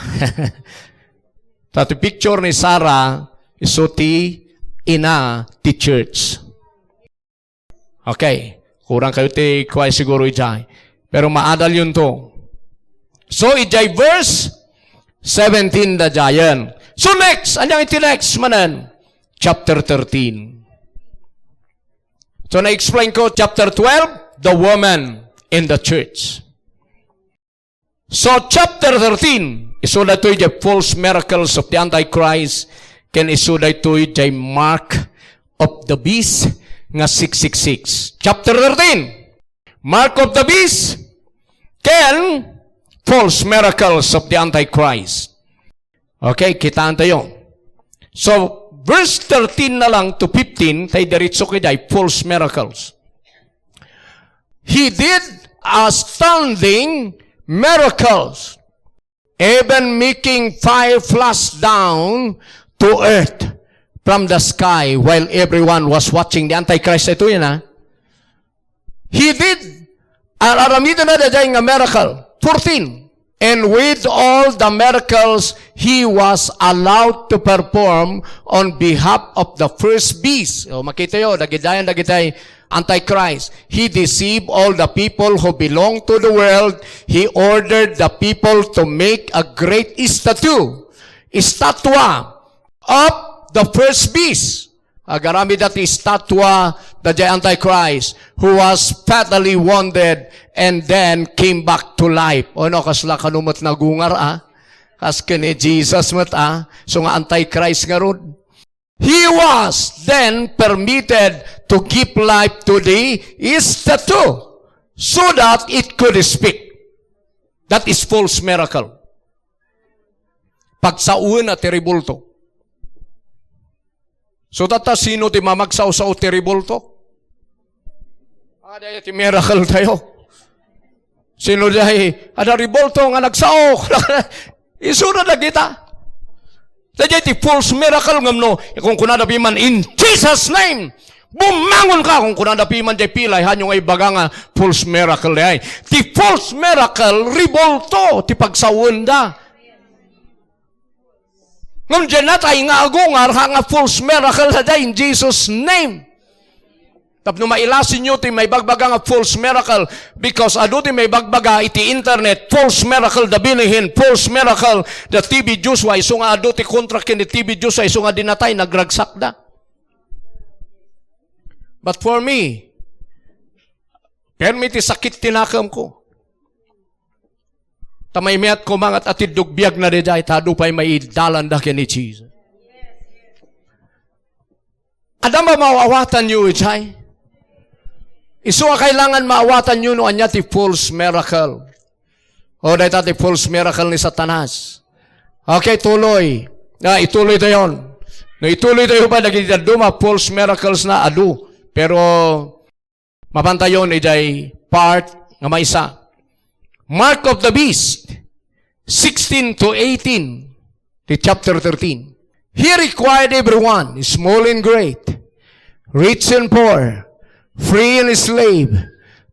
Tati picture ni Sarah iso ti ina ti church. Okay. Kurang kayo ti kway siguro ijay. Pero maadal yun to. So ijay verse 17 da jayan. So next, anyang iti next manan? Chapter 13. So na-explain ko, chapter 12, the woman in the church. So chapter 13, iso da to'y the false miracles of the Antichrist, ken iso da to'y the mark of the beast, nga 666. Chapter 13, mark of the beast, ken false miracles of the Antichrist. Okay, kitaan tayo. So, verse 13 na lang to 15, tayo diritso kiday, false miracles. He did astounding miracles, even making fire flash down to earth from the sky while everyone was watching the Antichrist. Ito yun, ha? He did, aramito na dyan nga miracle. 14. And with all the miracles he was allowed to perform on behalf of the first beast. O makita yun, dagitay Antichrist. He deceived all the people who belong to the world. He ordered the people to make a great statue of the first beast. Agarami dati statwa the Antichrist who was fatally wounded and then came back to life. O no, kasla kanumot na gungar Kas kini Jesus mat So nga Antichrist nga ron. He was then permitted to give life to the statue so that it could speak. That is false miracle. Pagsauan na terrible to. So tata sino ti mamagsaw sa terrible to? Daya ti miracle tayo. Sino dahi, ada ribolto nga nagsaok. Isura na kita. Dadya iti false miracle ngam no, kung kunadapi man in Jesus' name, bumangon ka kung kunadapi man jay pilay, hanyong ay baga nga false miracle ay. Ti false miracle, ribolto, ti pagsawanda. Ngam dyan na tayo nga agungar, nga false miracle na in Jesus' name. Tapno mailasin nyo ti may bagbaga nga false miracle because ado ti may bagbaga iti internet, false miracle da binihin, false miracle da TB Joshua, iso nga ado ti contract ni TB Joshua, iso nga dinatay, nagragsak da. But for me, permi ti sakit tinakam ko. Tamay miyat ko mangat atid dugbiag na deday, tado pa'y may dalan da kini Jesus. Adam ba mawawatan nyo ichay? Iso nga kailangan maawatan nyo no anya ti false miracle. O dahil ti false miracle ni Satanas. Okay, tuloy. Ituloy tayo. No, ituloy tayo pa nagdaduma false miracles na adu. Pero mapantayon ijay part nga maisa. Mark of the Beast 16 to 18 to chapter 13. He required everyone, small and great, rich and poor, free and slave,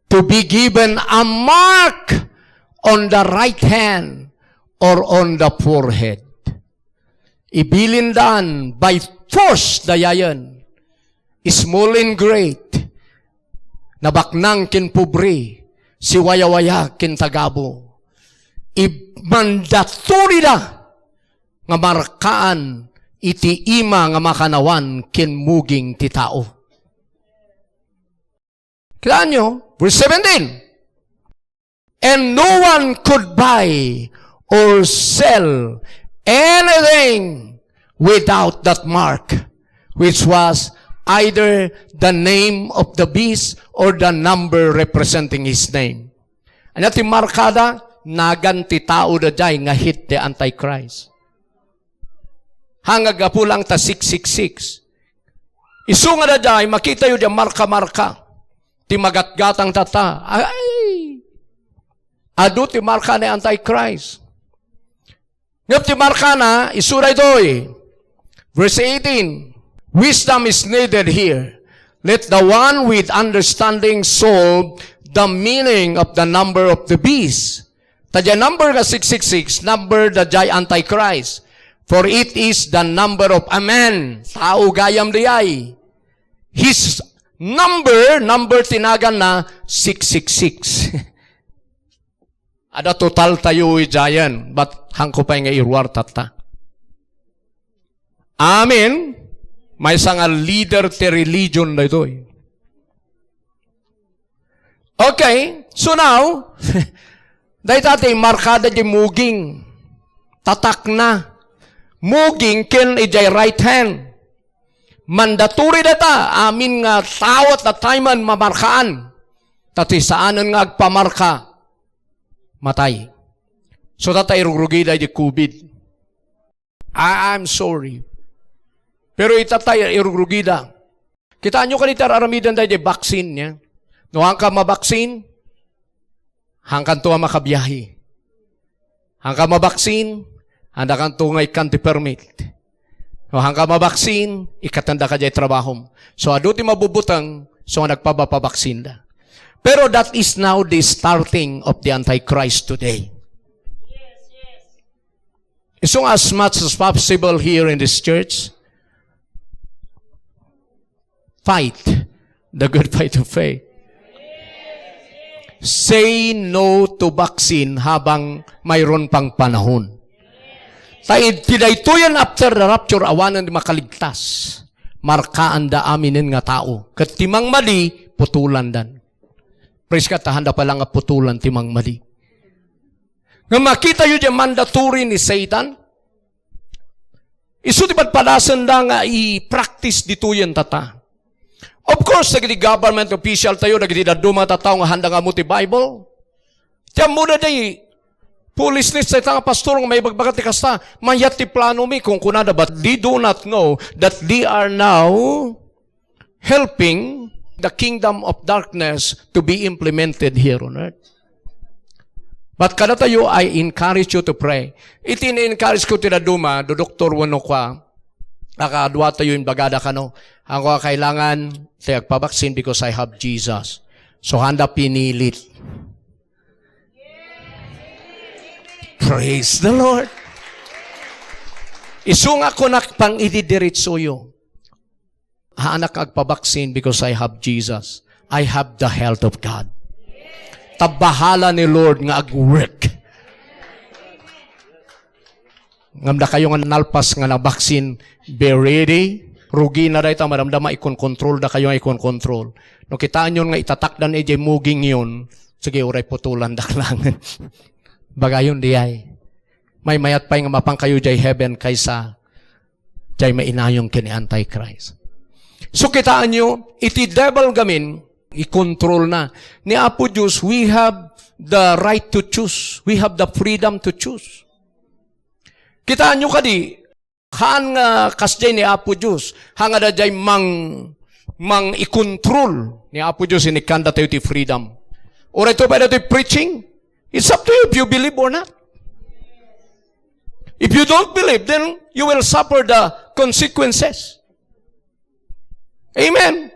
to be given a mark on the right hand or on the forehead. Ibilindan by force dayayan, small and great, nabaknang kin pobre, si waya-waya kin tagabo. Mandatory da nga markaan iti ima nga makanawan kin muging ti tao. Kailan nyo? Verse 17. And no one could buy or sell anything without that mark, which was either the name of the beast or the number representing his name. Ano ti markada? Naganti tao da jay nga hit the Antichrist. Hangag apulang ta 666. Isu nga da jay, makita yun yung marka-marka. Ti magatgatang tata. Ay! Ado ti marka ni Antichrist. Ngap ti marka na, isura ito eh. Verse 18. Wisdom is needed here. Let the one with understanding solve the meaning of the number of the beast. Tadya number ka 666, number the jay Antichrist. For it is the number of a man. Tao gayam diyay. His number tinagan na 666. Ada total tayo jayan, but hangko pa nga irwar tata. Amen. May nga leader te religion na ito. Okay, so now, dahil tatay markada di muging, tatak na, muging kin ijay right hand. Mandatory data, amin nga tawat na tayman mamarkaan. Tati saanan nga agpamarka, matay. So tatay rugrugi di COVID. I'm sorry. Pero itatay irugrugida. Kita nyo kanita aramidan di vaccine niya. No hangka mabaksin, hangkan tuwa makabiyahi. Hangka mabaksin, handa kang tungay kanti permit. No hangka mabaksin, ikatanda ka jay trabahom. So ado ti mabubutang, so nagpabapabaksin da. Pero that is now the starting of the Antichrist today. So as much as possible here in this church, fight the good fight of faith. Say no to vaccine habang mayroon pang panahon. Tidaytoyan after the rapture, awanan di makaligtas. Markaan da aminin nga tao. Kat timang mali, putulan dan. Praise ka, tahanda pa lang nga putulan timang mali. Nga makita yun yung mandatory ni Satan, isu di palasan da nga i-practice dito yan tata. Of course, nagdi government official tayo, nagdi daduma tataw nga handa nga mo ti Bible. Tiyan muna day, police list sa itang pastor nga may bagbagat ti kasta, mayat ti plano mi kung kunada, but they do not know that they are now helping the kingdom of darkness to be implemented here on earth. But kada tayo, I encourage you to pray. Itin-encourage ko tinaduma, do Dr. Wano kwa, akadwa tayo yung bagada ka no. Ako kailangan, tayo pabaksin because I have Jesus. So handa pinilit. Praise the Lord. Isunga ko na pang ididiritso yo. Haanak agpabaksin because I have Jesus. I have the health of God. Tabahala ni Lord nga ag-work. Ngamda kayo nga nalpas nga na baksin, be ready. Rugi na dahi ta, maramdama ikon-control da kayo nga ikon-control. No kitaan yun nga itatakdan ejay muging yun, sige, uray putulan daklangan. Bagayon di ay. May mayat pa nga mapang kayo jay heaven kaysa jay mainayong kini Antichrist. So kitaan nyo, iti devil gamin, i-control na. Ni Apo Diyos, we have the right to choose. We have the freedom to choose. Kitaan nyo kadi, haan nga kasjay ni Apo Diyos, hanga da jay mang i-control ni Apo Diyos, inikanda tayo ti freedom. Or ito pa ito preaching, it's up to you if you believe or not. If you don't believe, then you will suffer the consequences. Amen.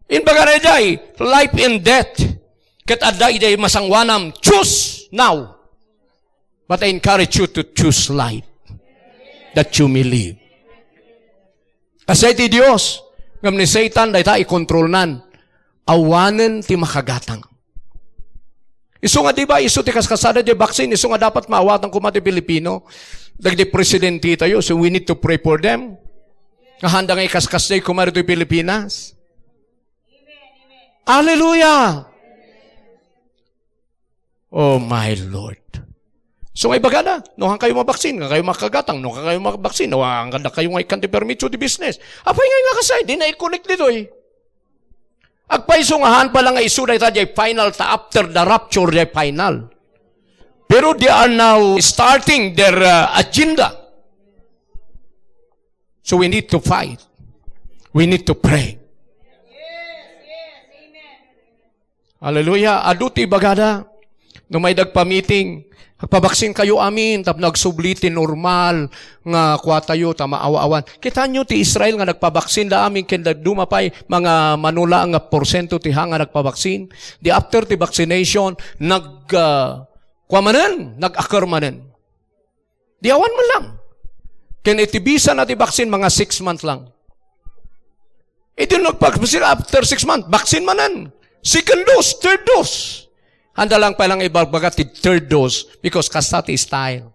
In bagay jay, life and death, kat aday jay masangwanam, choose now. But I encourage you to choose life, that you may live. Kasi ti Diyos, ngam ni Satan, dahi ta i-control nan, awanen ti makagatang. Isu nga diba, isu ti kaskasada di vaccine, isu nga dapat maawatan ko mati Pilipino, dagdi presidente tayo, so we need to pray for them. Kahanda nga ikaskas day kumari ito Pilipinas. Hallelujah! Oh my Lord. So ngay bagada, nohan kayo mabaksin, nga kayo makagatang, nohan kayo mabaksin, nohan kayo nga ikanti permit di business. Apay nga kasay, di na i-connect dito eh. Agpaisungahan pa lang nga isu na ita final ta after the rapture jay final. Pero they are now starting their agenda. So we need to fight. We need to pray. Hallelujah. Aduti bagada. No may dagpa-meeting. Pabaksin kayo amin, tap nagsubliti normal, nga kwa tayo, maawa-awan. Kita nyo ti Israel nga nagpabaksin da amin, kenda dumapay, mga manula nga porsyento ti hanga nagpabaksin. Di after ti vaccination, kwa manen, nag-akar manen. Di awan man lang. Ken itibisa na ti baksin, mga 6 months lang. Ito nagpabaksin after 6 months, baksin manen. Second dose, third dose. Handa lang palang ibabaga ti third dose because kasta ti style.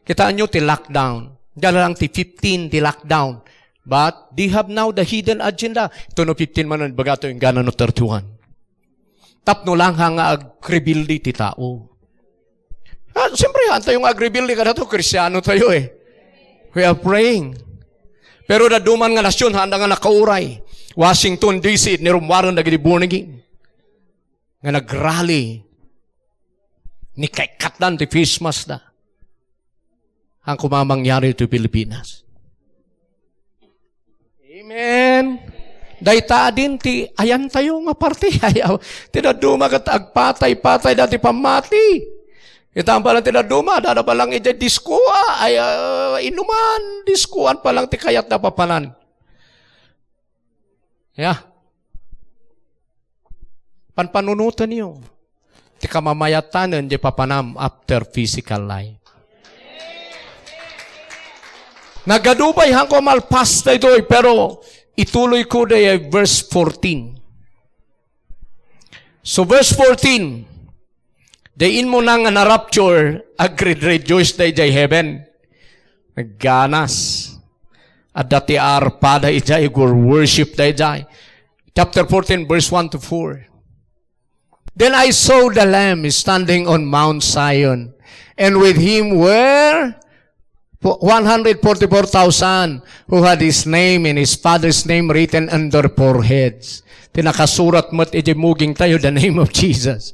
Kitaan nyo ti lockdown. Dala lang ti 15 ti lockdown. But they have now the hidden agenda. Ito no 15 man ang bagato yung gana no 31. Tapno lang hanga agribildi ti tao. Siyempre, hanta yung agribildi ka na to, Krisyano tayo eh. We are praying. Pero na duman nga nasyon, handa nga nakauray. Washington DC, nirumwaran na born again. Nga nagrally. Ni kay katan ti Christmas na. Ang kumamangyari ito Pilipinas. Amen. Dayta din ti ayan tayo nga parte. Ayaw. Tinaduma kat agpatay-patay dati pamati. Itaan palang tinaduma. Dada palang iti diskua. Ay inuman. Diskuan palang ti kayat na papanan. Yeah. Panpanunutan niyo. Ti kamamayatanan di papanam after physical life. Nagadubay hangko malpas na ito pero ituloy ko na verse 14. So verse 14, dayin mo nang na-rapture, agri-rejoice na ijay heaven. Nagganas. At dati arpada ijay, worship na ijay. Chapter 14, verse 1 to 4. Then I saw the Lamb standing on Mount Zion, and with him were 144,000 who had his name and his father's name written on their foreheads. Tinakasurat mo't ijimuging tayo the name of Jesus.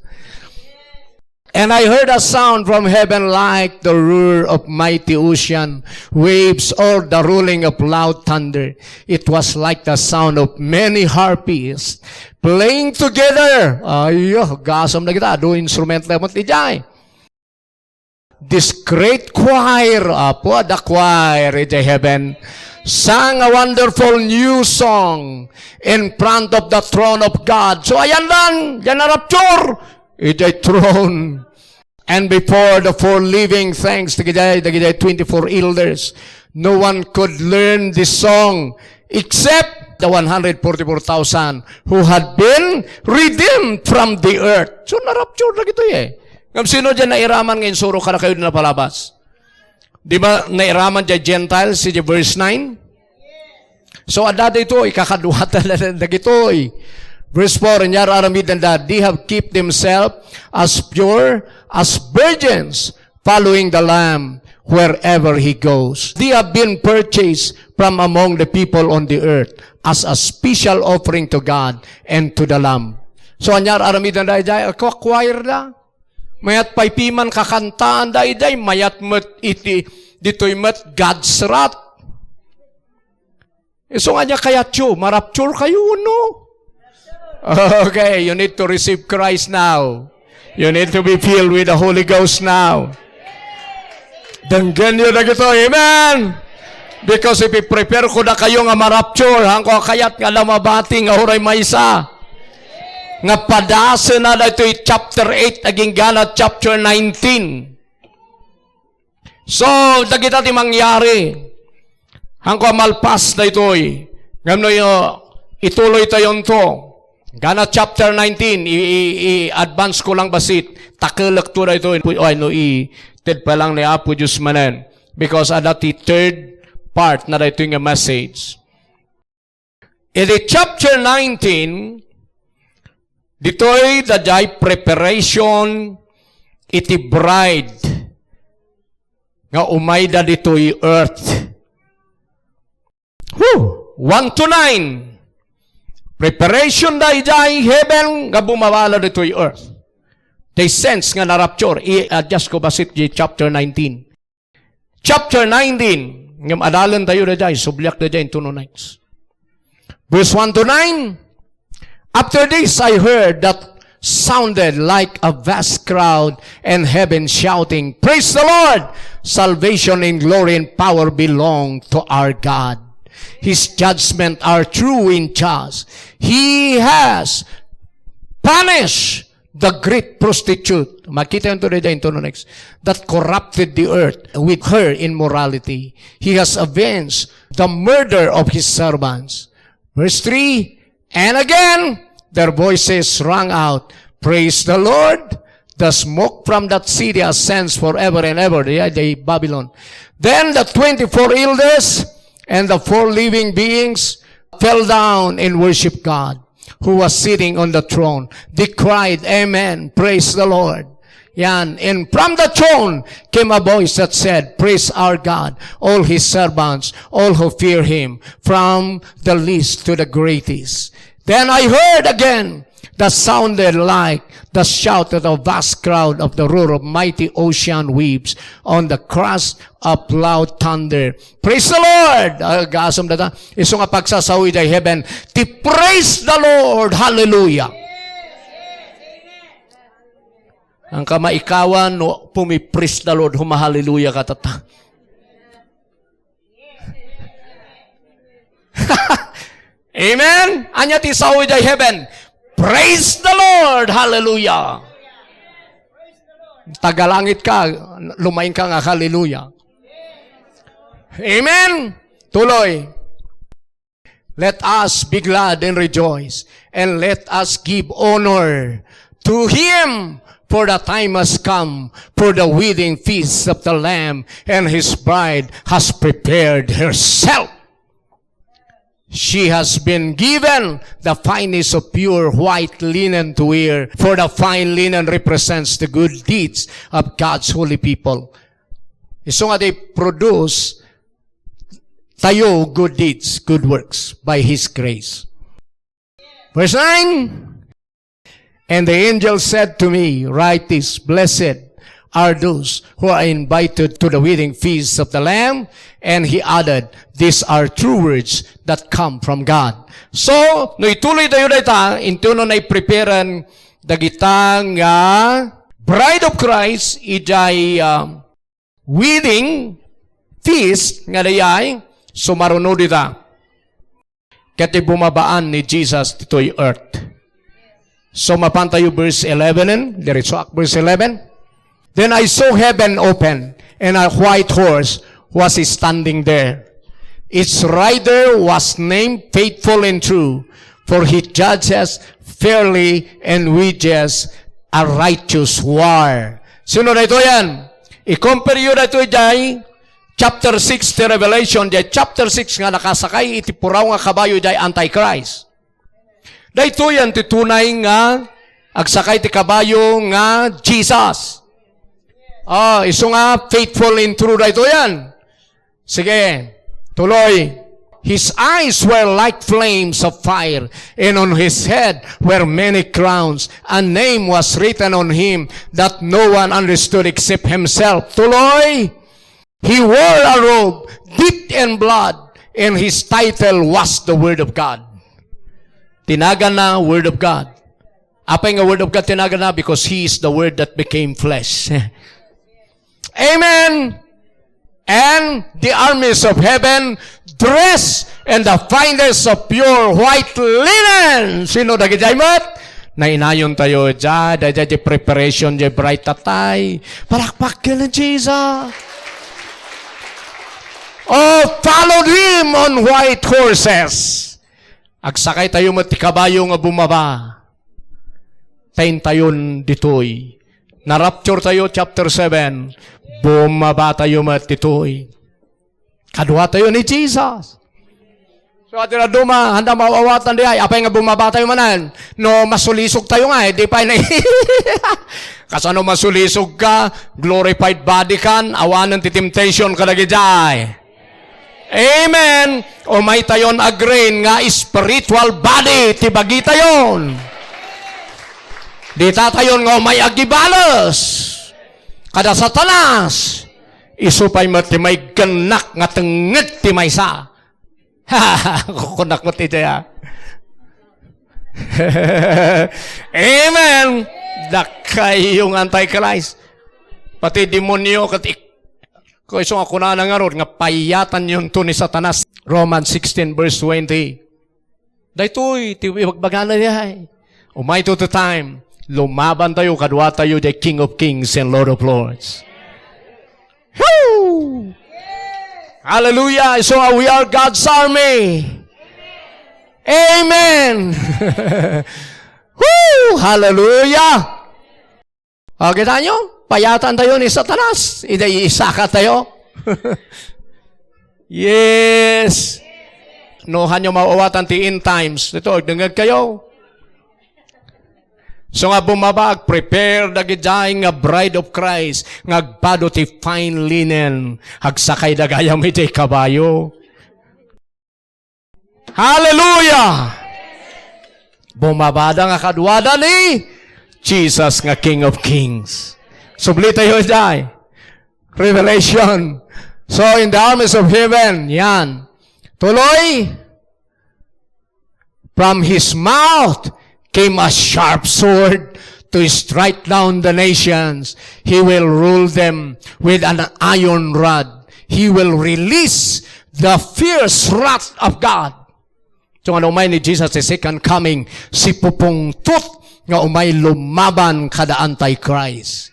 And I heard a sound from heaven like the roar of mighty ocean waves or the rolling of loud thunder. It was like the sound of many harpists playing together. Ayo, gasam na kita. Do instrument lemot ni Jai. this great choir, the choir in the heaven, sang a wonderful new song in front of the throne of God. So ayan lang, yan na rapture, in the throne. And before the four living things, the 24 elders, no one could learn this song except the 144,000 who had been redeemed from the earth. So na-rapture na ito eh. Ngam sino dyan nairaman ngayon, suro ka na kayo na palabas? Di ba nairaman dyan Gentiles, si verse 9? So adada ito, ikakaduhatan na ito eh. Verse 4, and yar aramid and that they have kept themselves as pure as virgins, following the Lamb wherever he goes. They have been purchased from among the people on the earth as a special offering to God and to the Lamb. So anyar aramid and that, choir na. Mayat paypiman kakantaan da iday, mayat met iti, dito'y met God's wrath. So nga niya kaya marapture kayo, no? Okay, you need to receive Christ now. You need to be filled with the Holy Ghost now. Danggan nyo na ito, amen? Because if i-prepare ko na kayo nga marapture, hangko kayat nga lamabati nga huray maysa. Nga padasa na ito chapter 8, aging gana chapter 19. So, dagita ti mangyari. Hangko malpas na ito eh. Ngam no ituloy tayon to. Gana chapter 19, i-advance ko lang basit. Takelak to na ito. Ted pa lang ni Apo Diyos manan. Because adati third part na ito yung message. In the chapter 19, dito'y daday preparation iti bride nga umayda dito'y earth. 1 to 9. Preparation dahi heaven nga bumawala dito'y earth. They sense nga na-rapture. I-adjust ko basit di chapter 19. Chapter 19. Ngam adalan tayo dahi. Sublyak dahi in 2 nights. Verse 1 to 9. After this I heard that sounded like a vast crowd and heaven shouting, Praise the Lord! Salvation and glory and power belong to our God. His judgments are true and just. He has punished the great prostitute. Makita nyo today in the next. That corrupted the earth with her immorality. He has avenged the murder of his servants. Verse 3, and again, their voices rang out, Praise the Lord! The smoke from that city ascends forever and ever. The Babylon. Then the 24 elders and the 4 living beings fell down and worshiped God, who was sitting on the throne. They cried, Amen, praise the Lord. Yan. And from the throne came a voice that said, Praise our God, all his servants, all who fear him, from the least to the greatest. Then I heard again that sounded like the shout of a vast crowd of the roar of mighty ocean waves on the crest of loud thunder. Praise the Lord! Gasam na ta. Iso nga pagsasawi day heaven. Ti praise the Lord! Hallelujah! Ang kamaikawan, no, pumipraise the Lord, humahallelujah ka tata. Amen? Anya ti sawi day heaven. Praise the Lord! Hallelujah! Tagalangit ka, lumain ka nga, hallelujah. Amen? Tuloy. Let us be glad and rejoice, and let us give honor to him, for the time has come for the wedding feast of the Lamb, and his bride has prepared herself. She has been given the finest of pure white linen to wear, for the fine linen represents the good deeds of God's holy people. So nga they produce tayo good deeds, good works, by His grace. Verse 9, and the angel said to me, Write this, blessed are those who are invited to the wedding feast of the Lamb. And he added, these are true words that come from God. So, no ituloy tayo dita, into no na ipreparean dagitang bride of Christ, ijay wedding feast nga dayay sumarunod ita. Kati bumabaan ni Jesus dito'y earth. So mapantayo verse 11, diretso verse 11. Then I saw heaven open, and a white horse was standing there. Its rider was named Faithful and True, for he judges fairly and wages a righteous war. Sino na ito yan? I-compare yun na ito dyan, chapter 6 to Revelation, dyan chapter 6 nga nakasakay, itipuraw nga kabayo dyan Antichrist. Dahito yan titunay nga, agsakay ti kabayo nga Jesus. Iso nga, faithful and true dahito yan. Sige, tuloy. His eyes were like flames of fire, and on his head were many crowns. A name was written on him that no one understood except himself. Tuloy. He wore a robe dipped in blood, and his title was the Word of God. Tinagan na Word of God. Apa nga Word of God tinagan na? Because He is the Word that became flesh. Amen. And the armies of heaven dressed in the finest of pure white linen. Sino dagiti mat? Nainayon tayo dyan. Dahil di preparation di bright tatay. Palakpak ka na Jesus. Oh, followed him on white horses. Agsakay tayo mati kabayo nga bumaba. Tayin tayon ditoy. Narapture tayo chapter 7. Bumaba tayo mati ditoy. Kadwa tayo ni Jesus. So atira duma, handa mawawatan di ay. Apay nga bumaba tayo manan. No, masulisog tayo nga eh. Di pa na kasano masulisog ka, glorified body kan, awanan ti temptation kadagi jay. Amen. O may tayon agree nga spiritual body, tibagi tayon. Di tatayon nga may agibalos. Kada satanas. Isupay mo ti may ganak nga tengit ti may sa. Kukunak mo ti daya. Amen. Dakay yung Antichrist. Pati demonyo katik. Kung isong ako na nangarod, nga payatan yung to ni Satanas. Romans 16 verse 20. Daytoy, tiwagbagana niya. Umay to the time, lumaban tayo, kadwa tayo, the King of Kings and Lord of Lords. Woo! Hallelujah! So we are God's army. Amen! Woo! Hallelujah! Kita nyo? Payatan tayo ni Satanas. Isa ka tayo. Yes. Nohan nyo mauawatan ti end times. Ito, dengag kayo. So nga bumabag, prepare dagidjay nga bride of Christ, ngagpado ti fine linen, hagsakay dagayam iti kabayo. Hallelujah! Bumabada nga kadwada ni Jesus nga King of Kings. Subli tayo dyan. Revelation. So, in the armies of heaven, yan. Tuloy. From his mouth came a sharp sword to strike down the nations. He will rule them with an iron rod. He will release the fierce wrath of God. So, ano umay ni Jesus, the second coming, si pupungtut nga umay lumaban kada Antichrist.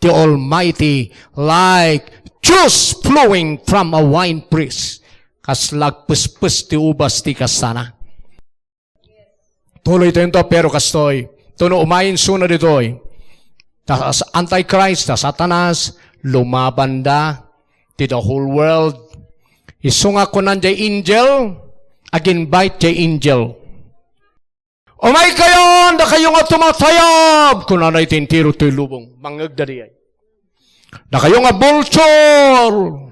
The Almighty, like juice flowing from a wine press. Kaslag puspus ti ubas ti kasana. Tuloy tayo ito, pero kastoy. Tuno umayin sunod ito'y. Tas Antichrist, tas Satanas, lumaban da ti the whole world. Isunga ko nandiyan angel,ag-invite jay angel. Umay kayo, da kayo nga tumatayab. Kung nanay tintiro to'y lubong, mangagdari ay. Da kayo nga vulture,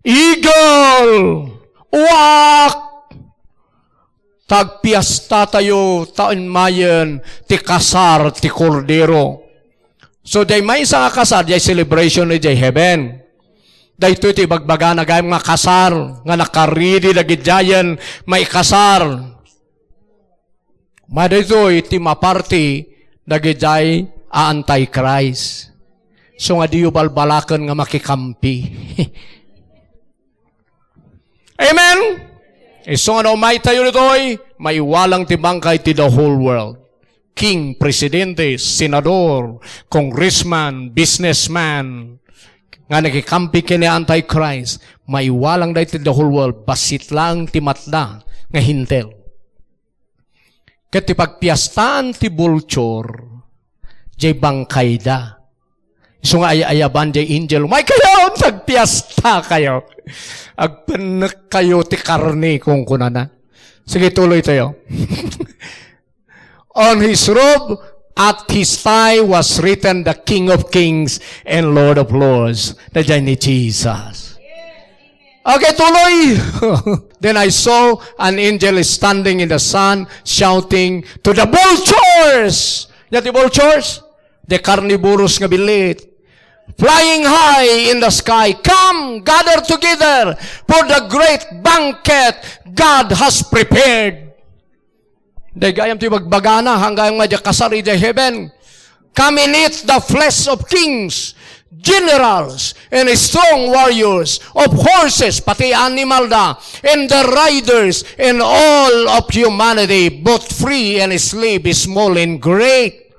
eagle, uwak, tagpiasta tayo, taon mayan, ti kasar, ti kordero. So, day may isa nga kasar, day celebration ni day heaven. Day ito ti bagbaga na gayang nga kasar, nga nakaridi na gidyayan, may kasar. Madito iti maparti, nagijay a Antichrist. So nga diyo balbalakan nga makikampi. Amen? So nga umay tayo nito'y may walang tibangkay ti the whole world. King, presidente, senador, congressman, businessman, nga nakikampi kini Antichrist, may walang dahi ti the whole world, basit lang ti matla nga hintel. Kat ti pagpiastaan ti vulture, jay bangkay da. So nga ayaban jay angel, may kayo, nagpiasta kayo. Agpanak kayo ti karne kung kunana. Sige, tuloy tayo. On his robe, at his thigh was written, the King of Kings and Lord of Lords. Nandiyan ni Jesus. Okay, tuloy. Then I saw an angel standing in the sun, shouting to the vultures. Yan the vultures? The carnivorous nga bilit. Flying high in the sky, come, gather together for the great banquet God has prepared. Dagayam ti magbagana hanggang madya kasari di heaven. Come and eat the flesh of kings, generals, and strong warriors, of horses, pati animal da, and the riders, and all of humanity, both free and slave, small and great.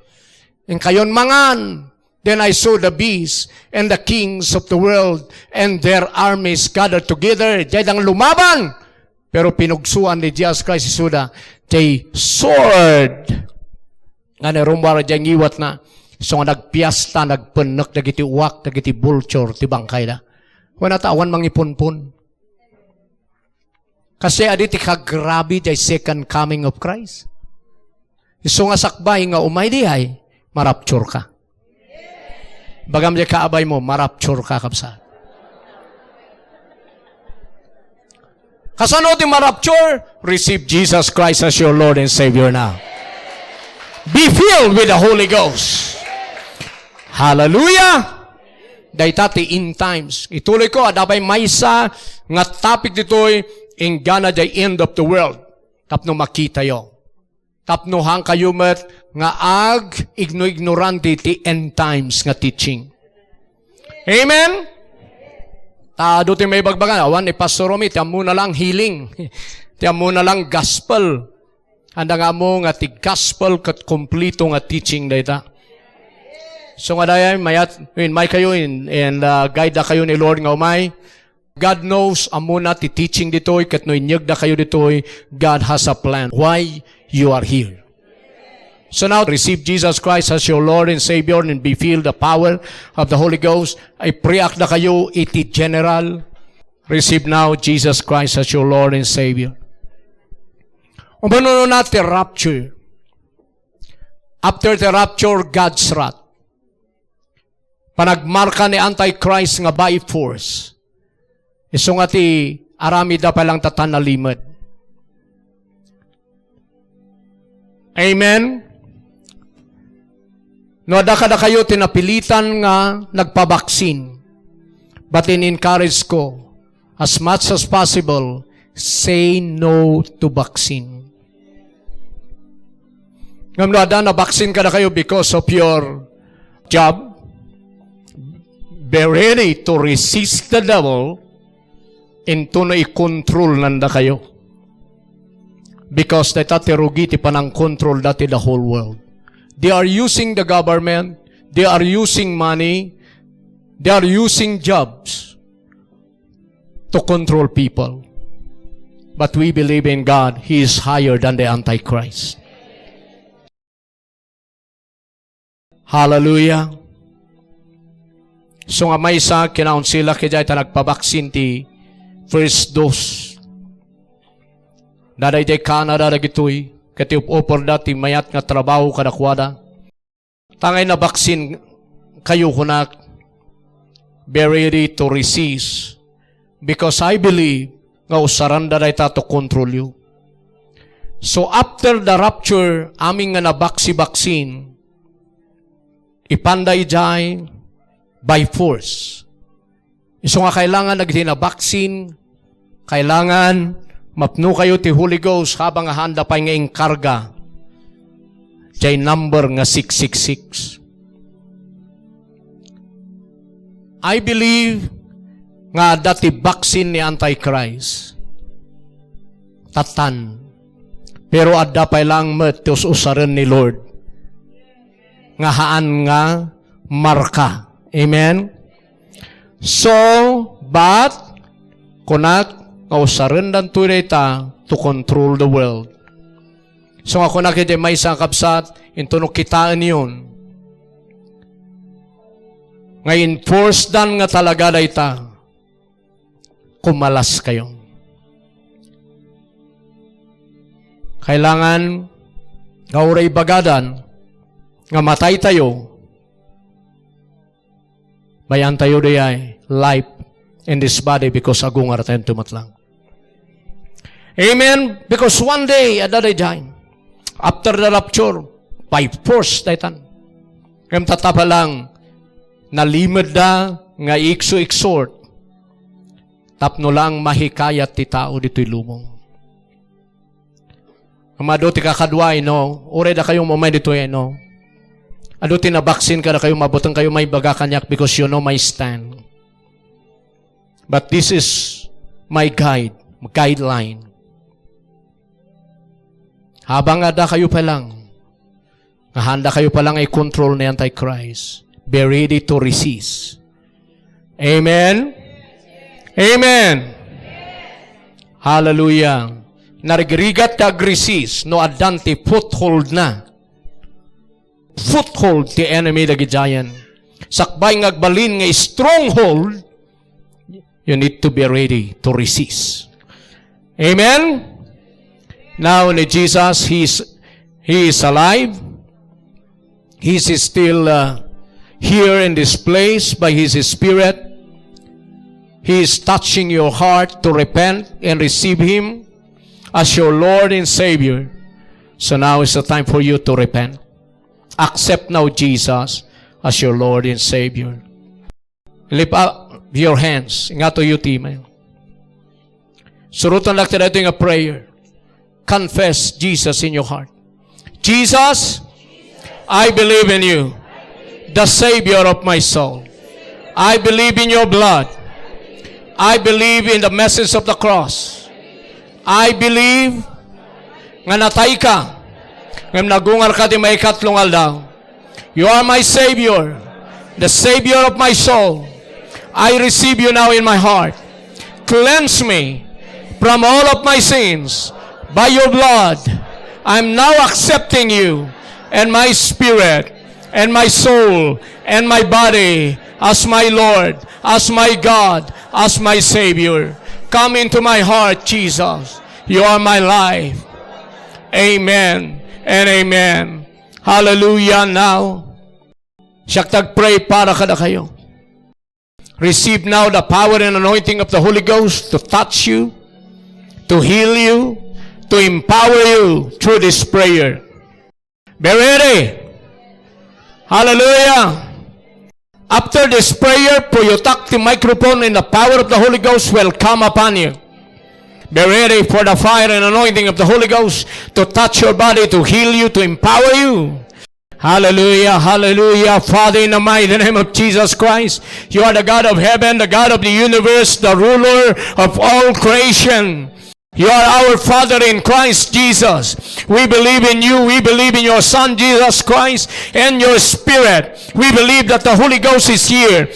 And kayon mangan. Then I saw the beasts and the kings of the world and their armies gathered together. Diyang lumaban. Pero pinugsuan ni Jesus Christ isuda. Jay sword. Nga na rumbar diyang iwat na. So nga nagpiasta, nagpanak, nagiti uwak, nagiti vulture, tibang kaya. Wala tawan mangipunpun. Kasi aditi kagrabe jay second coming of Christ. So nga sakbay nga umay di ay, marapture ka. Bagam di kaabay mo, marapture ka kapsa. Kasano di marapture? Receive Jesus Christ as your Lord and Savior now. Be filled with the Holy Ghost. Hallelujah! Daytati in times. Ituloy ko, adabay maysa nga topic dito'y in gana the end of the world. Tapno makita yo. Tapno hang kayo met nga ignorante ti end times nga teaching. Amen? Tado ti may bagbagan. Awan ni Pastor Romy, tiyan mo na lang healing. Tiyan mo na lang gospel. Handa nga mo nga ti gospel kat kompleto nga teaching dayta. So nga daya, may kayo and guide na kayo ni Lord nga umay. God knows amuna ti teaching ditoy kat no inyag na kayo ditoy, God has a plan why you are here. So now, receive Jesus Christ as your Lord and Savior and be filled the power of the Holy Ghost. I pray na kayo iti general. Receive now Jesus Christ as your Lord and Savior. Umano natin rapture. After the rapture, God's wrath. Panagmarka ni Antichrist nga by force. Iso nga ti aramida palang tatanalimad. Amen? No, kada kayo tinapilitan nga nagpabaksin. But in-encourage ko, as much as possible, say no to vaccine. Ngam na na vaccine kada kayo because of your job. Be ready to resist the devil and to na i-control nanda kayo. Because dati rugi ti panang control dati the whole world. They are using the government. They are using money. They are using jobs to control people. But we believe in God. He is higher than the Antichrist. Hallelujah. So nga may isa, kinaon sila kaya ita nagpabaksin ti first dose. Daday day Canada dagitoy. Kati upor dati mayat nga trabaho kadakwada. Tangay na baksin kayo kunak. Be ready to resist. Because I believe nga usaran da to control you. So after the rapture, aming nga nabaksi-baksin, ipanday jay by force. So nga kailangan nagtinabaksin, kailangan mapno kayo ti Holy Ghost habang handa pa nga karga. Jay number nga 666. I believe nga dati baksin ni Antichrist. Tatan. Pero adda pa lang metos usaran ni Lord. Nga haan nga marka. Amen? So, but, kunak, nga usaran dan tunay ta to control the world. So, nga kunak iti may isang kapsat, intunok kitaan yun. Nga enforce dan nga talaga da ita, kumalas kayo. Kailangan, nga uray bagadan, nga matay tayo, bayan tayo day life in this body because agungar tayong tumatlang. Amen? Because one day, adaday time, after the rapture, by force, daytan. Kaya tatapa lang, nalimad da, nga ikso-exhort, tapno lang mahikayat ti tao dito'y lumong. Amado ti kakadway, no? Ure da kayong mamay dito'y, no? Ado tinabaksin ka na kayo, mabutang kayo may baga kanyak because you know my stand. But this is my guideline. Habang ada kayo pa lang, handa kayo pa lang ay control ni Antichrist. Be ready to resist. Amen? Amen. Hallelujah. Narigrigat ka resist, no adante foothold na. Foothold the enemy dagi giant. Sakbay ngagbalin nga stronghold, you need to be ready to resist. Amen? Now, ni Jesus, He is alive. He is still here in this place by His Spirit. He is touching your heart to repent and receive Him as your Lord and Savior. So now is the time for you to repent. Accept now Jesus as your Lord and Savior. Lift up your hands. Nga to you, team. Surutan lang tayo ito yung prayer. Confess Jesus in your heart. Jesus, I believe in you, the Savior of my soul. I believe in your blood. I believe in the message of the cross. I believe nga natay ka. Ngam nagungar ka di may katlong aldaw. You are my Savior, the Savior of my soul. I receive you now in my heart. Cleanse me from all of my sins by your blood. I'm now accepting you and my spirit and my soul and my body as my Lord, as my God, as my Savior. Come into my heart, Jesus. You are my life. Amen and amen. Hallelujah. Now, siyak pray para kada kayo. Receive now the power and anointing of the Holy Ghost to touch you, to heal you, to empower you through this prayer. Be ready. Hallelujah. After this prayer, puyotak the microphone and the power of the Holy Ghost will come upon you. Be ready for the fire and anointing of the Holy Ghost to touch your body, to heal you, to empower you. Hallelujah, hallelujah. Father, in the mighty name of Jesus Christ, you are the God of heaven, the God of the universe, the ruler of all creation. You are our Father in Christ Jesus. We believe in you. We believe in your Son, Jesus Christ, and your Spirit. We believe that the Holy Ghost is here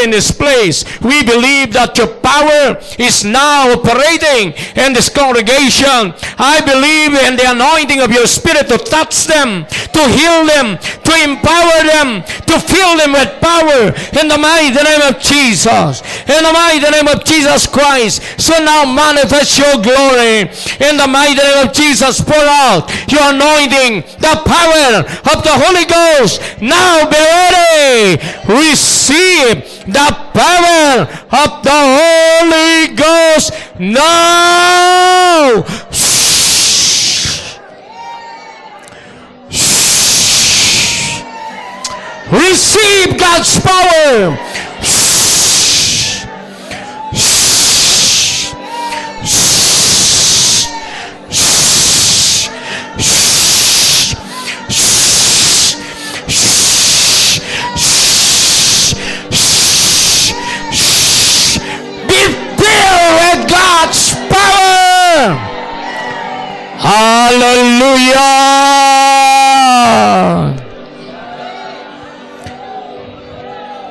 in this place. We believe that your power is now operating in this congregation. I believe in the anointing of your Spirit to touch them, to heal them, to empower them, to fill them with power in the mighty name of Jesus. In the mighty name of Jesus Christ. So now manifest your glory. In the mighty name of Jesus, pour out your anointing, the power of the Holy Ghost. Now be ready. Receive the power of the Holy Ghost now. Receive God's power. Hallelujah!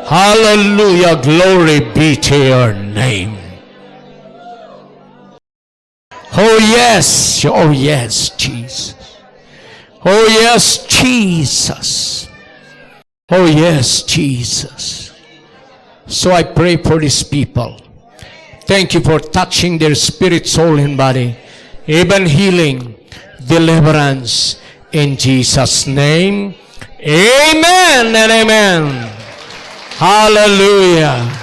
Hallelujah! Glory be to your name. Oh yes, Jesus. Oh yes, Jesus. Oh yes, Jesus. So I pray for these people. Thank you for touching their spirit, soul, and body. Even healing, deliverance, in Jesus' name. Amen and amen. Hallelujah.